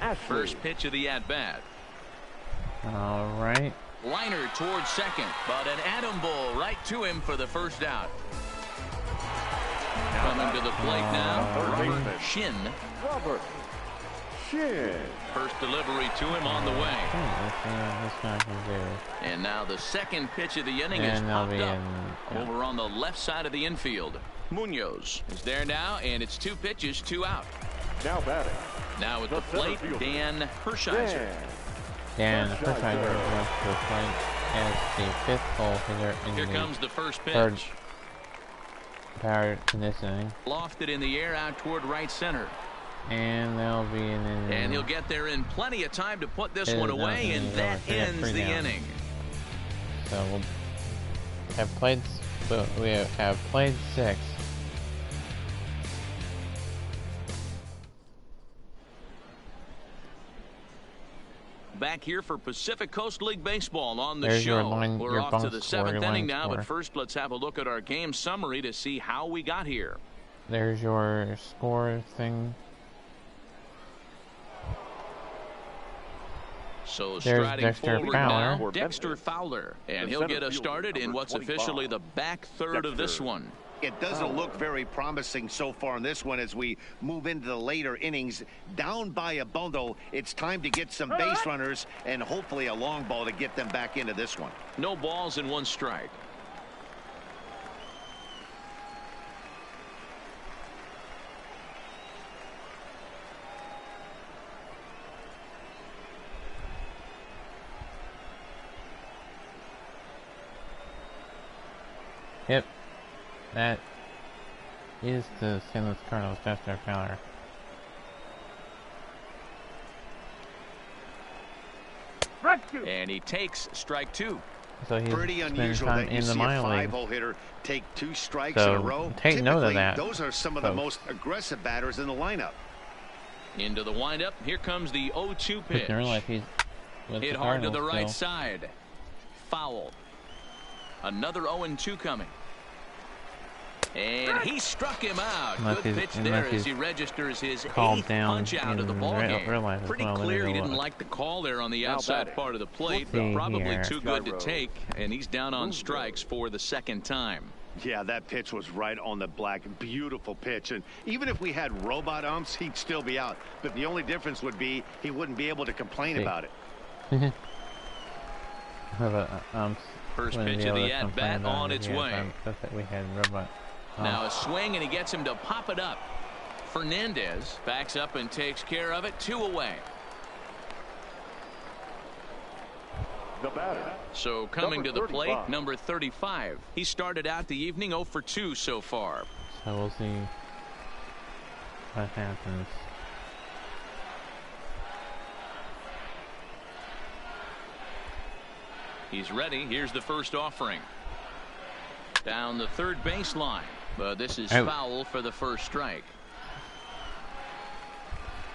Ashley. First pitch of the at-bat. All right. Liner towards second, but an atom ball right to him for the first out. Coming to the plate now, Robert Shin. Robert Shin. First delivery to him on the way. This guy can do. And now the second pitch of the inning is popped up over on the left side of the infield. Munoz is there now, and it's 2 pitches, 2 out. Now batting. Now at the plate, Dan Hershiser. Dan Hershiser goes to the plate as the 5th hole hitter in Here comes the first pitch. Third power in this inning. Lofted in the air out toward right center. And they'll be in. And he'll get there in plenty of time to put this one away, and that ends the inning. So we'll have played. We have played 6. Back here for Pacific Coast League Baseball on the There's show. We're off to the 7th inning now, but first let's have a look at our game summary to see how we got here. There's your score thing. So striding forward now, Dexter Fowler, and he'll get us started in what's officially the back third of this one. It doesn't look very promising so far in this one as we move into the later innings. Down by a bundle, it's time to get some base runners and hopefully a long ball to get them back into this one. No balls and 1 strike. Yep. That is the St. Louis Cardinals' Dexter Fowler. And he takes strike 2. So he's pretty unusual that you see a 5-hole hitter take 2 strikes in a row. Take note of that. Those are some of the most aggressive batters in the lineup. Into the windup. Here comes the 0-2 pitch. Hit hard to the right side. Foul. Another 0-2 coming. And he struck him out. Good pitch there as he registers his 8th punch out of the ballgame. Pretty clear he didn't like the call there on the outside part of the plate, but probably too good to take, and he's down on strikes for the 2nd time. Yeah, that pitch was right on the black. Beautiful pitch. And even if we had robot umps, he'd still be out. But the only difference would be he wouldn't be able to complain about it. First pitch of the at-bat on its way. We had robot. Now a swing, and he gets him to pop it up. Fernandez backs up and takes care of it. 2 away. The batter. So coming to the plate, number 35. He started out the evening 0 for 2 so far. So we'll see what happens. He's ready. Here's the first offering. Down the third baseline. But this is foul for the first strike.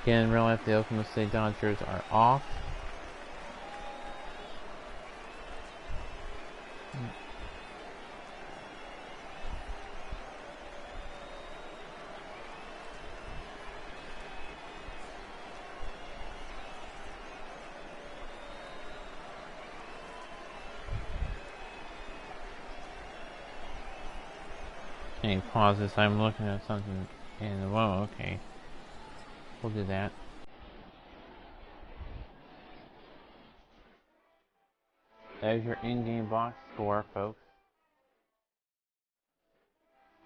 Again, in real life, the Oklahoma City Dodgers are off. Any pauses? I'm looking at something in. Whoa, okay. We'll do that. There's your in-game box score, folks.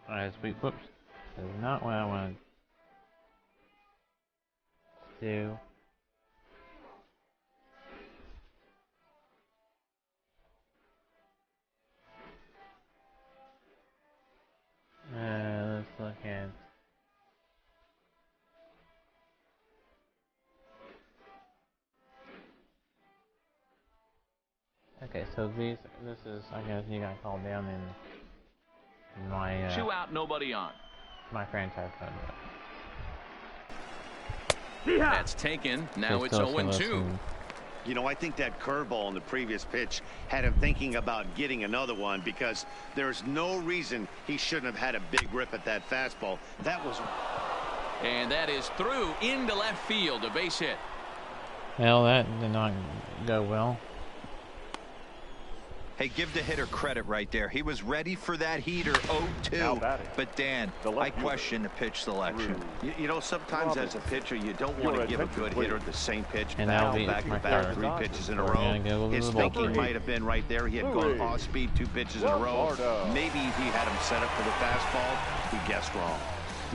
Alright, whoops. That's not what I wanted to do. Let's look at. Okay, so this is, I guess you got called down in my, 2 out, nobody on. my franchise code. That's taken. Now it's 0-2. You know, I think that curveball in the previous pitch had him thinking about getting another one, because there's no reason he shouldn't have had a big rip at that fastball. That was... And that is through into left field, a base hit. Well, that did not go well. Hey, give the hitter credit right there. He was ready for that heater 0-2. But Dan, I question the pitch selection. You know, sometimes as a pitcher, you don't want to give a good hitter the same pitch And that'll be back my to back, third. 3 pitches in a row. His thinking might have been right there. He had gone off speed 2 pitches in a row. Maybe if he had him set up for the fastball, he guessed wrong.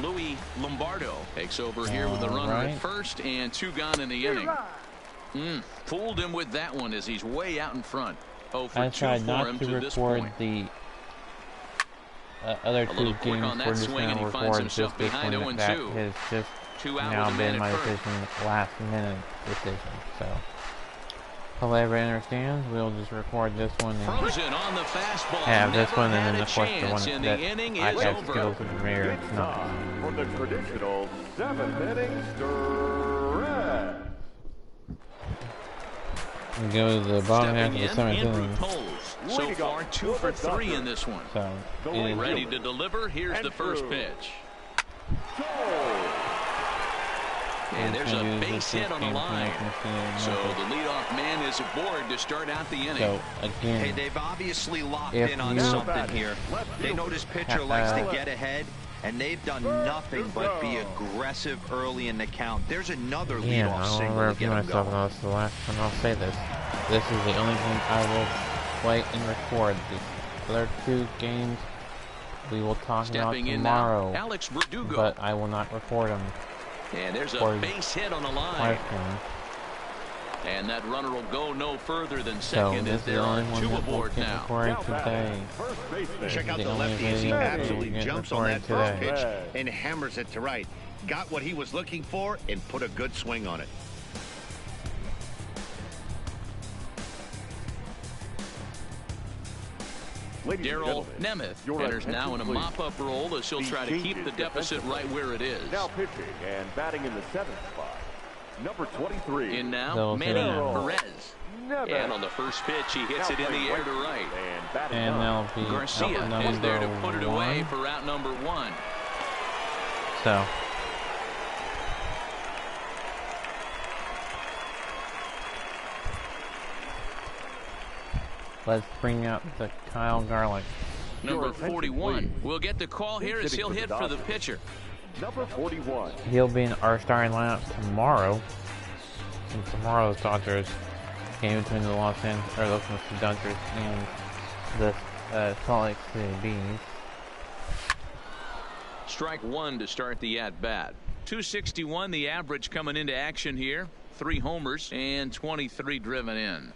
Louis Lombardo takes over here with a runner at first and 2 gone in the inning. Fooled him with that one as he's way out in front. I tried not to record the other 2 games. We're just going to record just this one. That has just now been my decision, last minute decision. So, hopefully everybody understands. We'll just record this one and have this one, and then of course the one that I have to go to the premiere. It's not. For the traditional 7th inning stretch. And go to the bottom half of the 7th inning. So far, 2 for 3 in this one. So, ready to deliver. Here's the first pitch. And there's a base hit on the line. So the leadoff man is aboard to start out the inning. So, again, hey, they've obviously locked in on something here. They know this pitcher likes to get ahead, and they've done nothing but be aggressive early in the count. There's another leadoff single to get him going. That's the last time I'll say this. This is the only game I will play and record. The other 2 games we will talk about tomorrow, Alex Verdugo. but I will not record them. And there's a base hit on the line. And that runner will go no further than second, as there are 2 aboard now. Today. Check out the lefty as he absolutely jumps on that first pitch and hammers it to right. Got what he was looking for and put a good swing on it. Daryl Nemeth enters now in a mop-up role as he'll try to keep the deficit right where it is. Now pitching and batting in the 7th spot, number 23. In now, Manny Perez. And on the first pitch, he hits it in the air to right. And MLB Garcia is there to put it away for out number 1. So. Let's bring out the Kyle Garlick. Number 41 will get the call here as he'll hit for the pitcher. Number 41. He'll be in our starting lineup tomorrow. And tomorrow's Dodgers game between the Los Angeles Dodgers and the Salt Lake City Bees. Strike 1 to start the at-bat. 261 the average coming into action here. 3 homers and 23 driven in.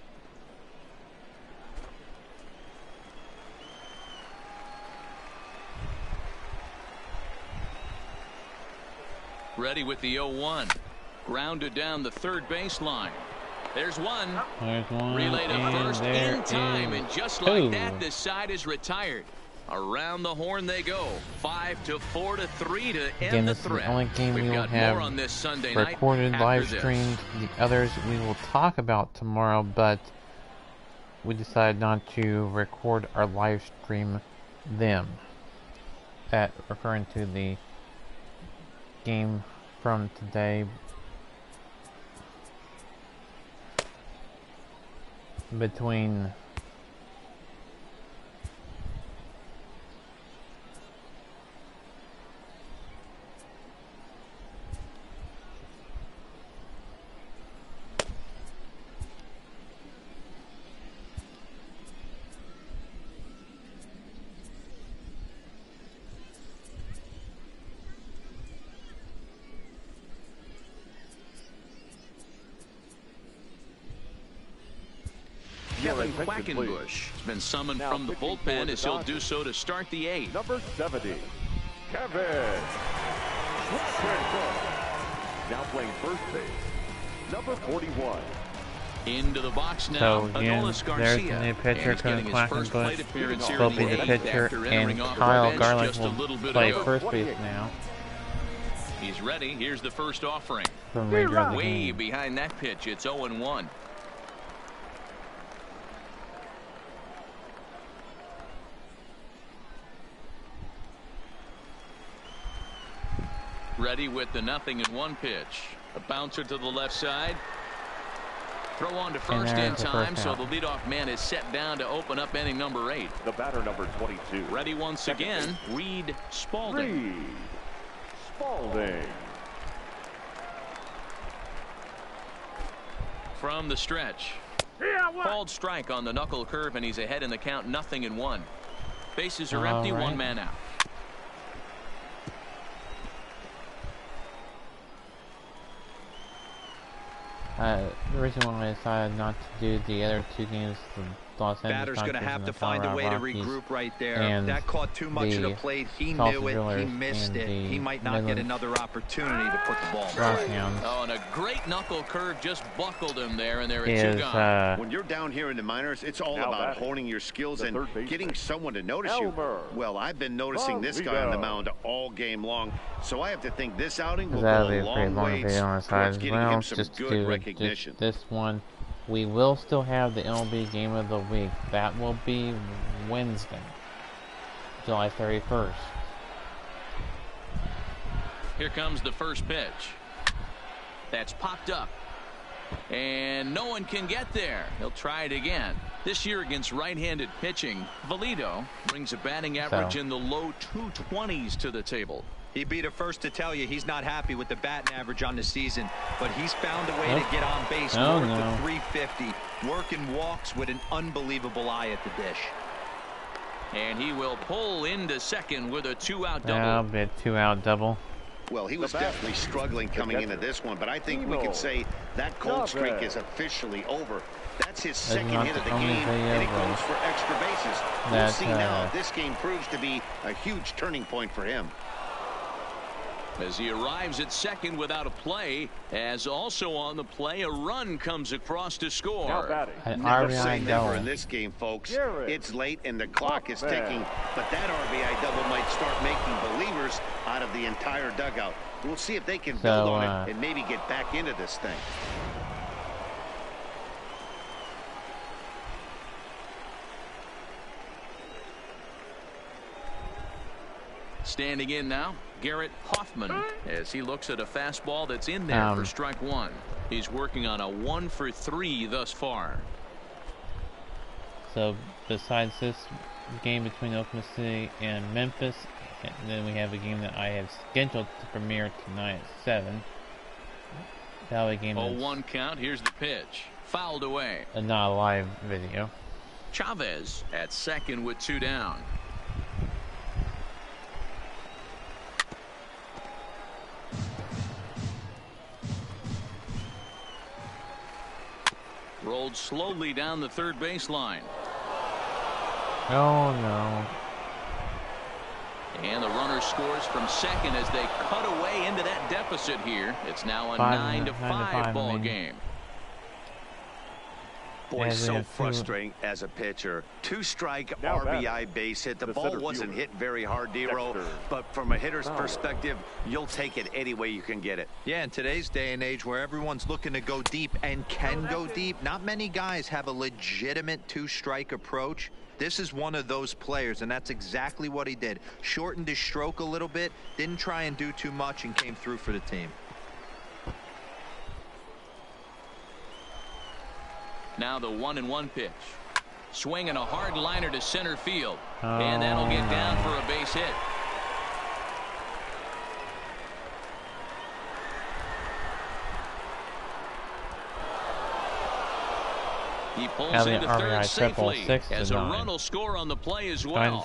Ready with the 0-1. Grounded down the third baseline. There's one. Relay to first in time, and just like that, this side is retired. Around the horn they go. 5-4 to 3 to end the threat. The only game we will have more on this Sunday recorded night live streamed. The others we will talk about tomorrow, but we decided not to record our live stream them. That referring to the game from today between Quackenbush has been summoned from the bullpen as he'll do so to start the 8th. Number 70, Kevin. Now playing first base, number 41. Into the box now, so again, there's the new pitcher coming, Quackenbush will be the pitcher, and Kyle Garlick will play first base now. He's ready. Here's the first offering. Way behind that pitch. It's 0-1. Ready with the 0-1 pitch. A bouncer to the left side. Throw on to first in time, so the leadoff man is set down to open up inning number 8. The batter, number 22. Ready once again, Reed Spalding. From the stretch. Called strike on the knuckle curve, and he's ahead in the count, 0-1. Bases are empty, one man out. The reason why I decided not to do the other 2 games, the Los Angeles batter's going to have to find a way to regroup right there. That caught too much of the plate. He knew it. He missed it. He might not get another opportunity to put the ball in. Oh, and a great knuckle curve just buckled him there, and there are 2 gone. When you're down here in the minors, it's all about honing your skills and getting someone to notice you. Well, I've been noticing this guy on the mound all game long, so I have to think this outing will go a long way towards getting him some good recognition. This one. We will still have the MLB Game of the Week. That will be Wednesday, July 31st. Here comes the first pitch. That's popped up. And no one can get there. He'll try it again. This year against right-handed pitching, Valido brings a batting average in the low 220s to the table. He'd be the first to tell you he's not happy with the batting average on the season, but he's found a way to get on base north of 350, working walks with an unbelievable eye at the dish. And he will pull into second with a 2-out double. That'll be a 2-out double. Well, he was definitely struggling coming into this one, but I think we can say that cold streak is officially over. That's his second hit of the game, and it goes for extra bases. We'll see now if this game proves to be a huge turning point for him. As he arrives at second without a play, as also on the play, a run comes across to score. Never say never in this game, folks. It's late and the clock is ticking, but that RBI double might start making believers out of the entire dugout. We'll see if they can build on it and maybe get back into this thing. Standing in now, Garrett Hoffman, as he looks at a fastball that's in there for strike 1. He's working on a 1 for 3 thus far. So besides this game between Oklahoma City and Memphis, and then we have a game that I have scheduled to premiere tonight at 7. That'll be a game 0-1 count. Here's the pitch. Fouled away. Not a live video. Chavez at second with 2 down. Rolled slowly down the third baseline. Oh no. And the runner scores from second as they cut away into that deficit here. It's now a 9-5 ball game. Boy, so frustrating as a pitcher. 2-strike RBI base hit. The ball wasn't hit very hard, D-Row, but from a hitter's perspective, you'll take it any way you can get it. Yeah, in today's day and age where everyone's looking to go deep and can go deep, not many guys have a legitimate 2-strike approach. This is one of those players, and that's exactly what he did. Shortened his stroke a little bit, didn't try and do too much, and came through for the team. Now the 1-1 pitch. Swinging a hard liner to center field. And that'll get down for a base hit. He pulls into third safely as a run will score on the play as well.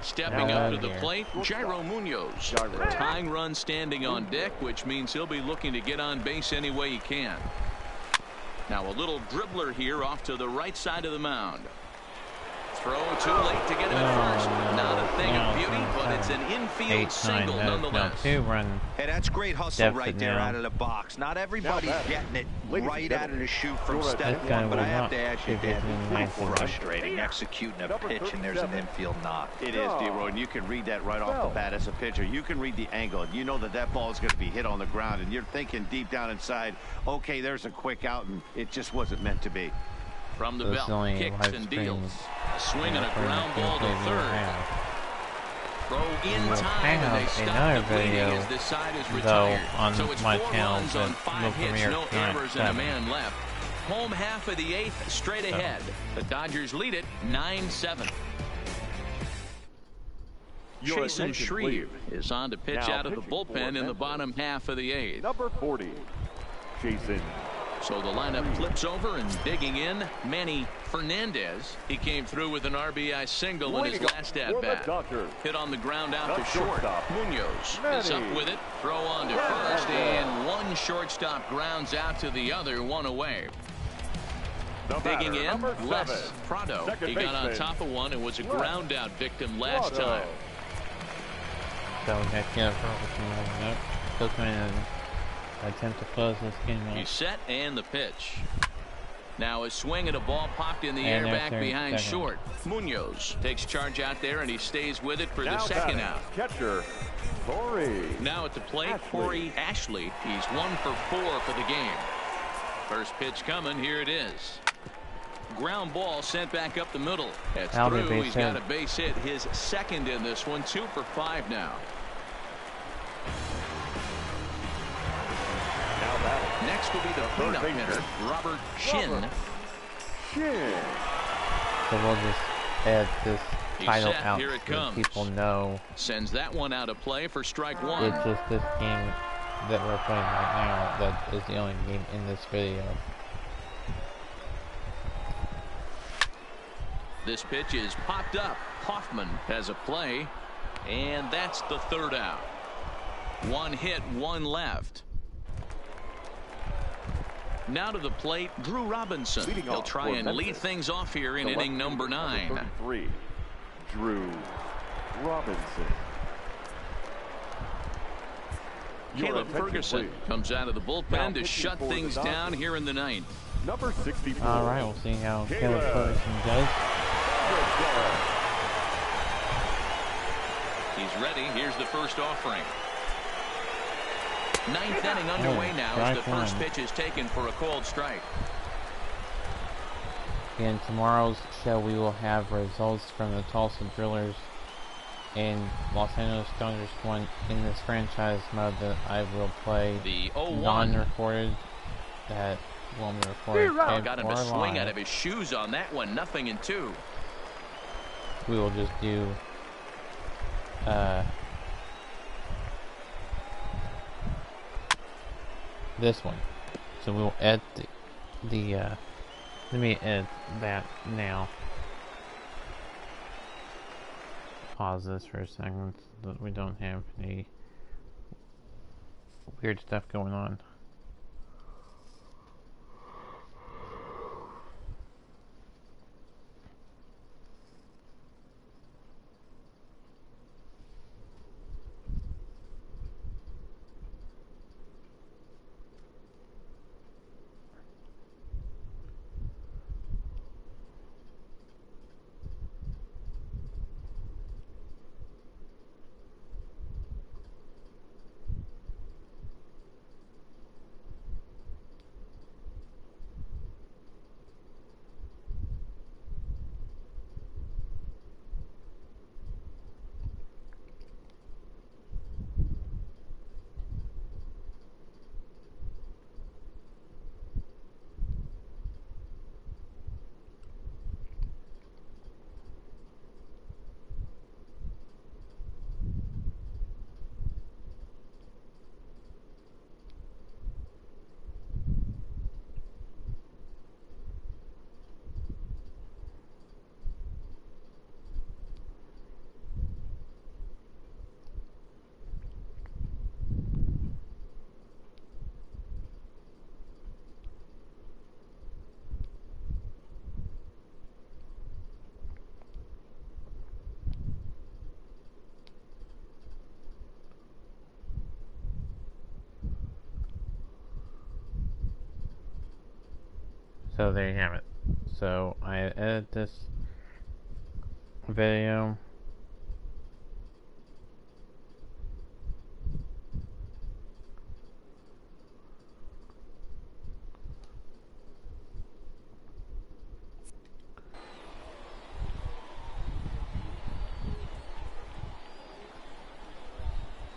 Stepping up to the plate, Jairo Munoz. Tying run standing on deck, which means he'll be looking to get on base any way he can. Now a little dribbler here off to the right side of the mound. Throw too late to get him at first. Not a thing of beauty, but it's an infield single nonetheless. Hey, that's great hustle right there out of the box. Not everybody's getting it right out of the chute from step one, but I have to ask you, Dad, it's pretty frustrating executing a pitch and there's an infield knock. It is, D-Roy, and you can read that right off the bat as a pitcher. You can read the angle. You know that that ball is going to be hit on the ground, and you're thinking deep down inside, okay, there's a quick out, and it just wasn't meant to be. From the belt, kicks and deals. A swing and a ground ball to third. Throw in time, and they stop the bleeding as this side is retired. So it's 4 runs on 5 hits, no errors, and a man left. Home half of the 8th, straight ahead. The Dodgers lead it 9-7. Jason Shreve is on to pitch out of the bullpen in the bottom half of the 8th. Number 40, Jason. So the lineup flips over, and digging in, Manny Fernandez. He came through with an RBI single in his last at-bat. Hit on the ground out to short. Munoz is up with it. Throw on to first, and one shortstop grounds out to the other, one away. Digging in, Les Prado. He got on top of one and was a ground-out victim last time. Attempt to close this game out. He's set, and the pitch. Now a swing and a ball popped in the air back behind short. Munoz takes charge out there, and he stays with it for the second out. Catcher, Corey. Now at the plate, Corey Ashley. He's 1 for 4 for the game. First pitch coming. Here it is. Ground ball sent back up the middle. That's through. He's got a base hit. His second in this one. 2 for 5 now. Next will be the cleanup hitter, Robert Shin. So we'll just add this title out so people know. Sends that one out of play for strike 1. It's just this game that we're playing right now that is the only game in this video. This pitch is popped up. Hoffman has a play, and that's the third out. 1 hit, 1 left. Now to the plate, Drew Robinson. He'll try and lead things off here in inning number 9. 33, Drew Robinson. Caleb Ferguson comes out of the bullpen to shut things down here in the 9th. Number 64. All right, we'll see how Caleb Ferguson does. He's ready. Here's the first offering. 9th inning underway now as the first pitch is taken for a called strike. In tomorrow's show, we will have results from the Tulsa Drillers and Los Angeles Dodgers one in this franchise mode that I will play the non-recorded. That won't be recorded. Got him a swing out of his shoes on that one. 0-2. We will just do this one. So we will add the let me edit that now. Pause this for a second so that we don't have any weird stuff going on. So there you have it. So I edit this video.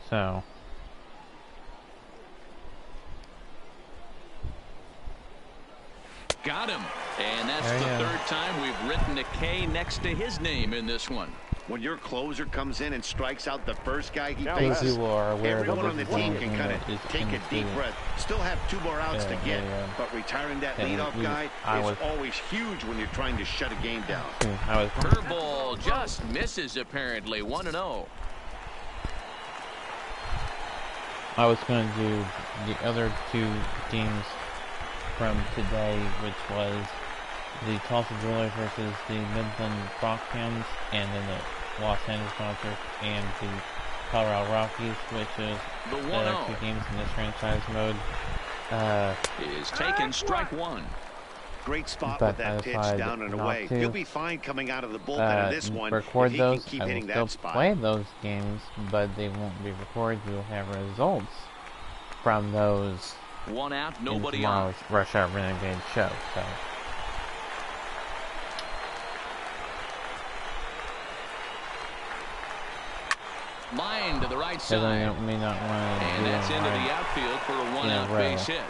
So got him. And that's the third time we've written a K next to his name in this one. When your closer comes in and strikes out the first guy he faces, everyone on the team can kind of take a deep breath. Still have 2 more outs to get, but retiring that leadoff guy is always huge when you're trying to shut a game down. Curveball just misses apparently. 1-0. I was going to do the other 2 games from today, which was the Tulsa Drillers versus the Midland Rockhounds, and then the Los Angeles Dodgers and the Colorado Rockies, which is the other 2 games in this franchise mode. Is taken strike 1. Great spot with that pitch down and away. You'll be fine coming out of the bullpen in this one. Record if those. Keep I hitting will that still spot. play those games, but they won't be recorded. You'll have results from those. 1 out, nobody in tomorrow's on. Rush Hour Renegade show. So. Line to the right side. And that's into the outfield for a 1-out base hit.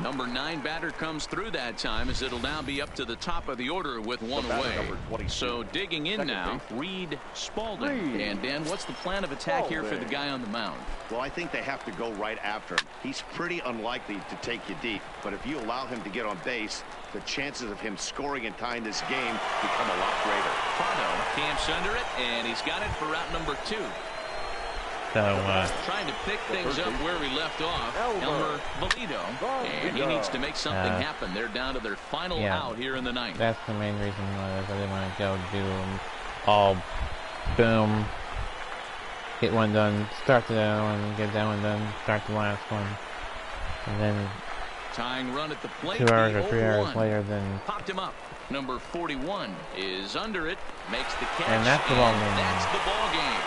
Number 9 batter comes through that time, as it'll now be up to the top of the order with 1 away. So digging in now, Reed Spalding. And Dan, what's the plan of attack here for the guy on the mound? Well, I think they have to go right after him. He's pretty unlikely to take you deep, but if you allow him to get on base, the chances of him scoring and tying this game become a lot greater. Prado camps under it, and he's got it for route number 2. So, trying to pick things up where we left off, Elmer Valido, and he needs to make something happen. They're down to their final out here in the 9th. That's the main reason why I didn't want to go do them all. Boom, get one done, start the other one, get that one done, start the last one, and then tying run at the plate. 2 hours or 3 hours later, then popped him up. Number 41 is under it, makes the catch, and that's the ball game. That's the ball game.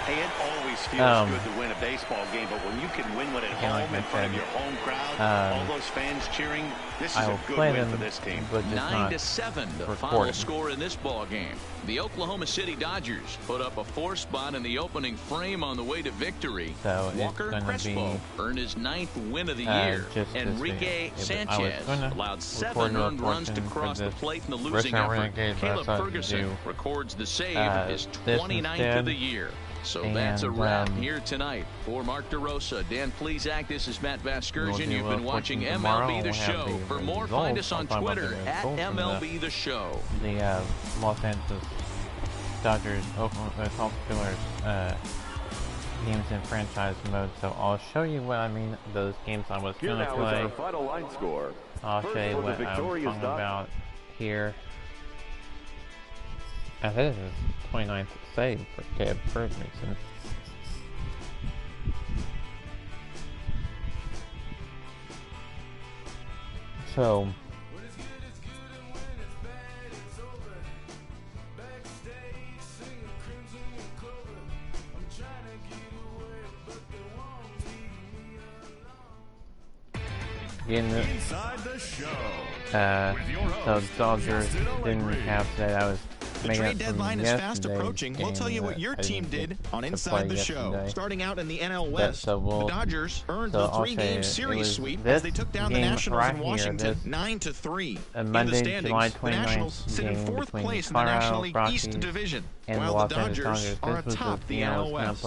Hey, it always feels good to win a baseball game, but when you can win one at home in front of your home crowd, all those fans cheering, this is a good win for this team. 9-7, the final score in this ball game. The Oklahoma City Dodgers put up a 4-spot in the opening frame on the way to victory. So Walker Crespo earned his 9th win of the year. Enrique Sanchez allowed 7 earned runs to cross the plate in the losing effort. Caleb Ferguson records the save, his 29th of the year. So that's a wrap here tonight. For Mark DeRosa, Dan Plesac, this is Matt Vasgersian. You've been watching MLB The Show. For more, find us on Twitter at MLB The Show. The Los Angeles Dodgers, Tulsa Drillers games in franchise mode. So I'll show you what I mean. Those games I was going to play. Final line score. I'll show you what I'm talking about here. I think this is 29th save for Caleb Ferguson. So in the so Dodgers didn't have today. I was The trade deadline is fast approaching. We'll tell you what your team did on Inside the Show. Starting out in the NL West, the Dodgers earned the 3-game series sweep as they took down the Nationals in Washington 9-3. In the standings, the Nationals sit in 4th place in the National League East Division, while the Dodgers are atop the NL West.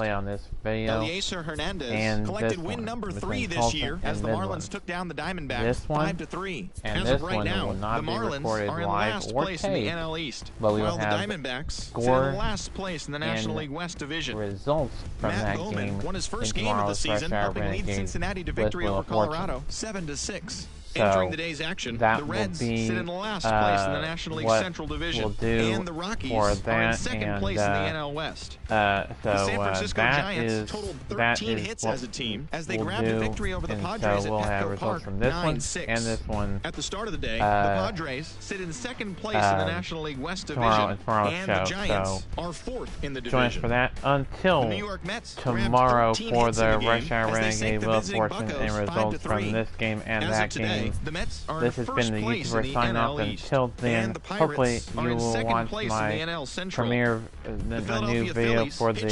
Eliezer Hernandez collected win number 3 this year as the Marlins took down the Diamondbacks 5-3. As of right now, the Marlins are in last place in the NL East, while the Diamondbacks sit in last place in the National League West Division. Results from Matt Bowman won his first game of the season, helping lead Cincinnati to victory over Colorado 7-6. Entering the day's action, the Reds sit in last place in the National League Central Division, and the Rockies are in second place in the NL West. The San Francisco Giants totaled 13 hits as a team as they grabbed a victory over the Padres at Petco Park 9-6. At the start of the day, the Padres sit in second place in the National League West Division, and the Giants are fourth in the division. Join us for that until the New York Mets tomorrow for the Rush Hour Renegade Wheel of Fortune and results from this game and that game. This has been the YouTuber sign off. Until then, hopefully you will watch my premiere, the new video for the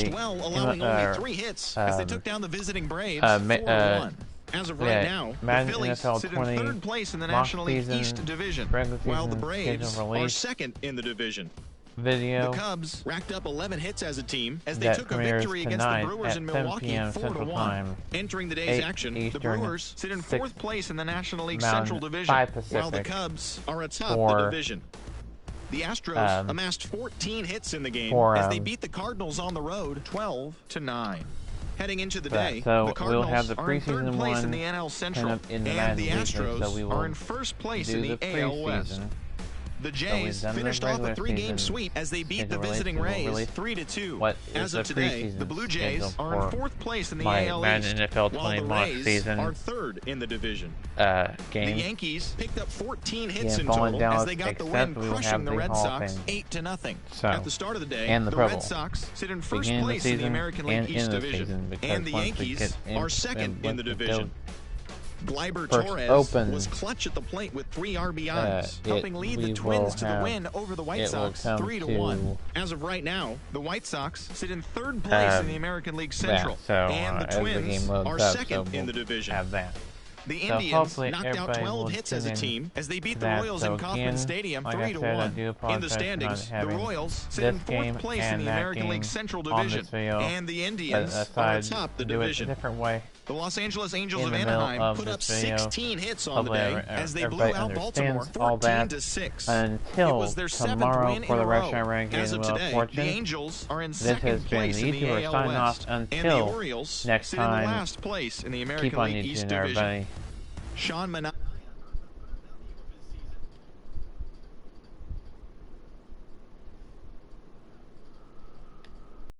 as of right now, the Phillies sit in third place in the National League East Division, while the Braves are second in the division. The Cubs racked up 11 hits as a team as they took a victory against the Brewers in Milwaukee 4-1. Entering the day's action, the Brewers sit in fourth place in the National League Central Division, while the Cubs are atop the division. The Astros amassed 14 hits in the game as they beat the Cardinals on the road 12-9. Heading into the day, the Cardinals are in third place in the NL Central, and the Astros are in first place in the AL West. The Jays finished off a three-game sweep as they beat the visiting Rays 3-2. As of today, the Blue Jays are in fourth place in the AL East, while the Rays are third in the division. The Yankees picked up 14 hits in total as they got the win, crushing the Red Sox 8-0. At the start of the day, the Red Sox sit in first place in the American League East Division, and the Yankees are second in the division. Gleyber Torres was clutch at the plate with 3 RBIs, helping lead the Twins to the win over the White Sox 3-1. As of right now, the White Sox sit in third place in the American League Central, and the Twins are second in the division. The Indians knocked out 12 hits as a team as they beat the Royals in Kauffman Stadium 3-1. In the standings, the Royals sit in fourth place in the American League Central Division, and the Indians are atop the division. The Los Angeles Angels of Anaheim put up 16 hits on the day as they blew out Baltimore 14-6. It was their 7th win in a row. As of today, the Angels are in second place in the AL West, and the Orioles sit in last place in the American League East Division. Sean Manat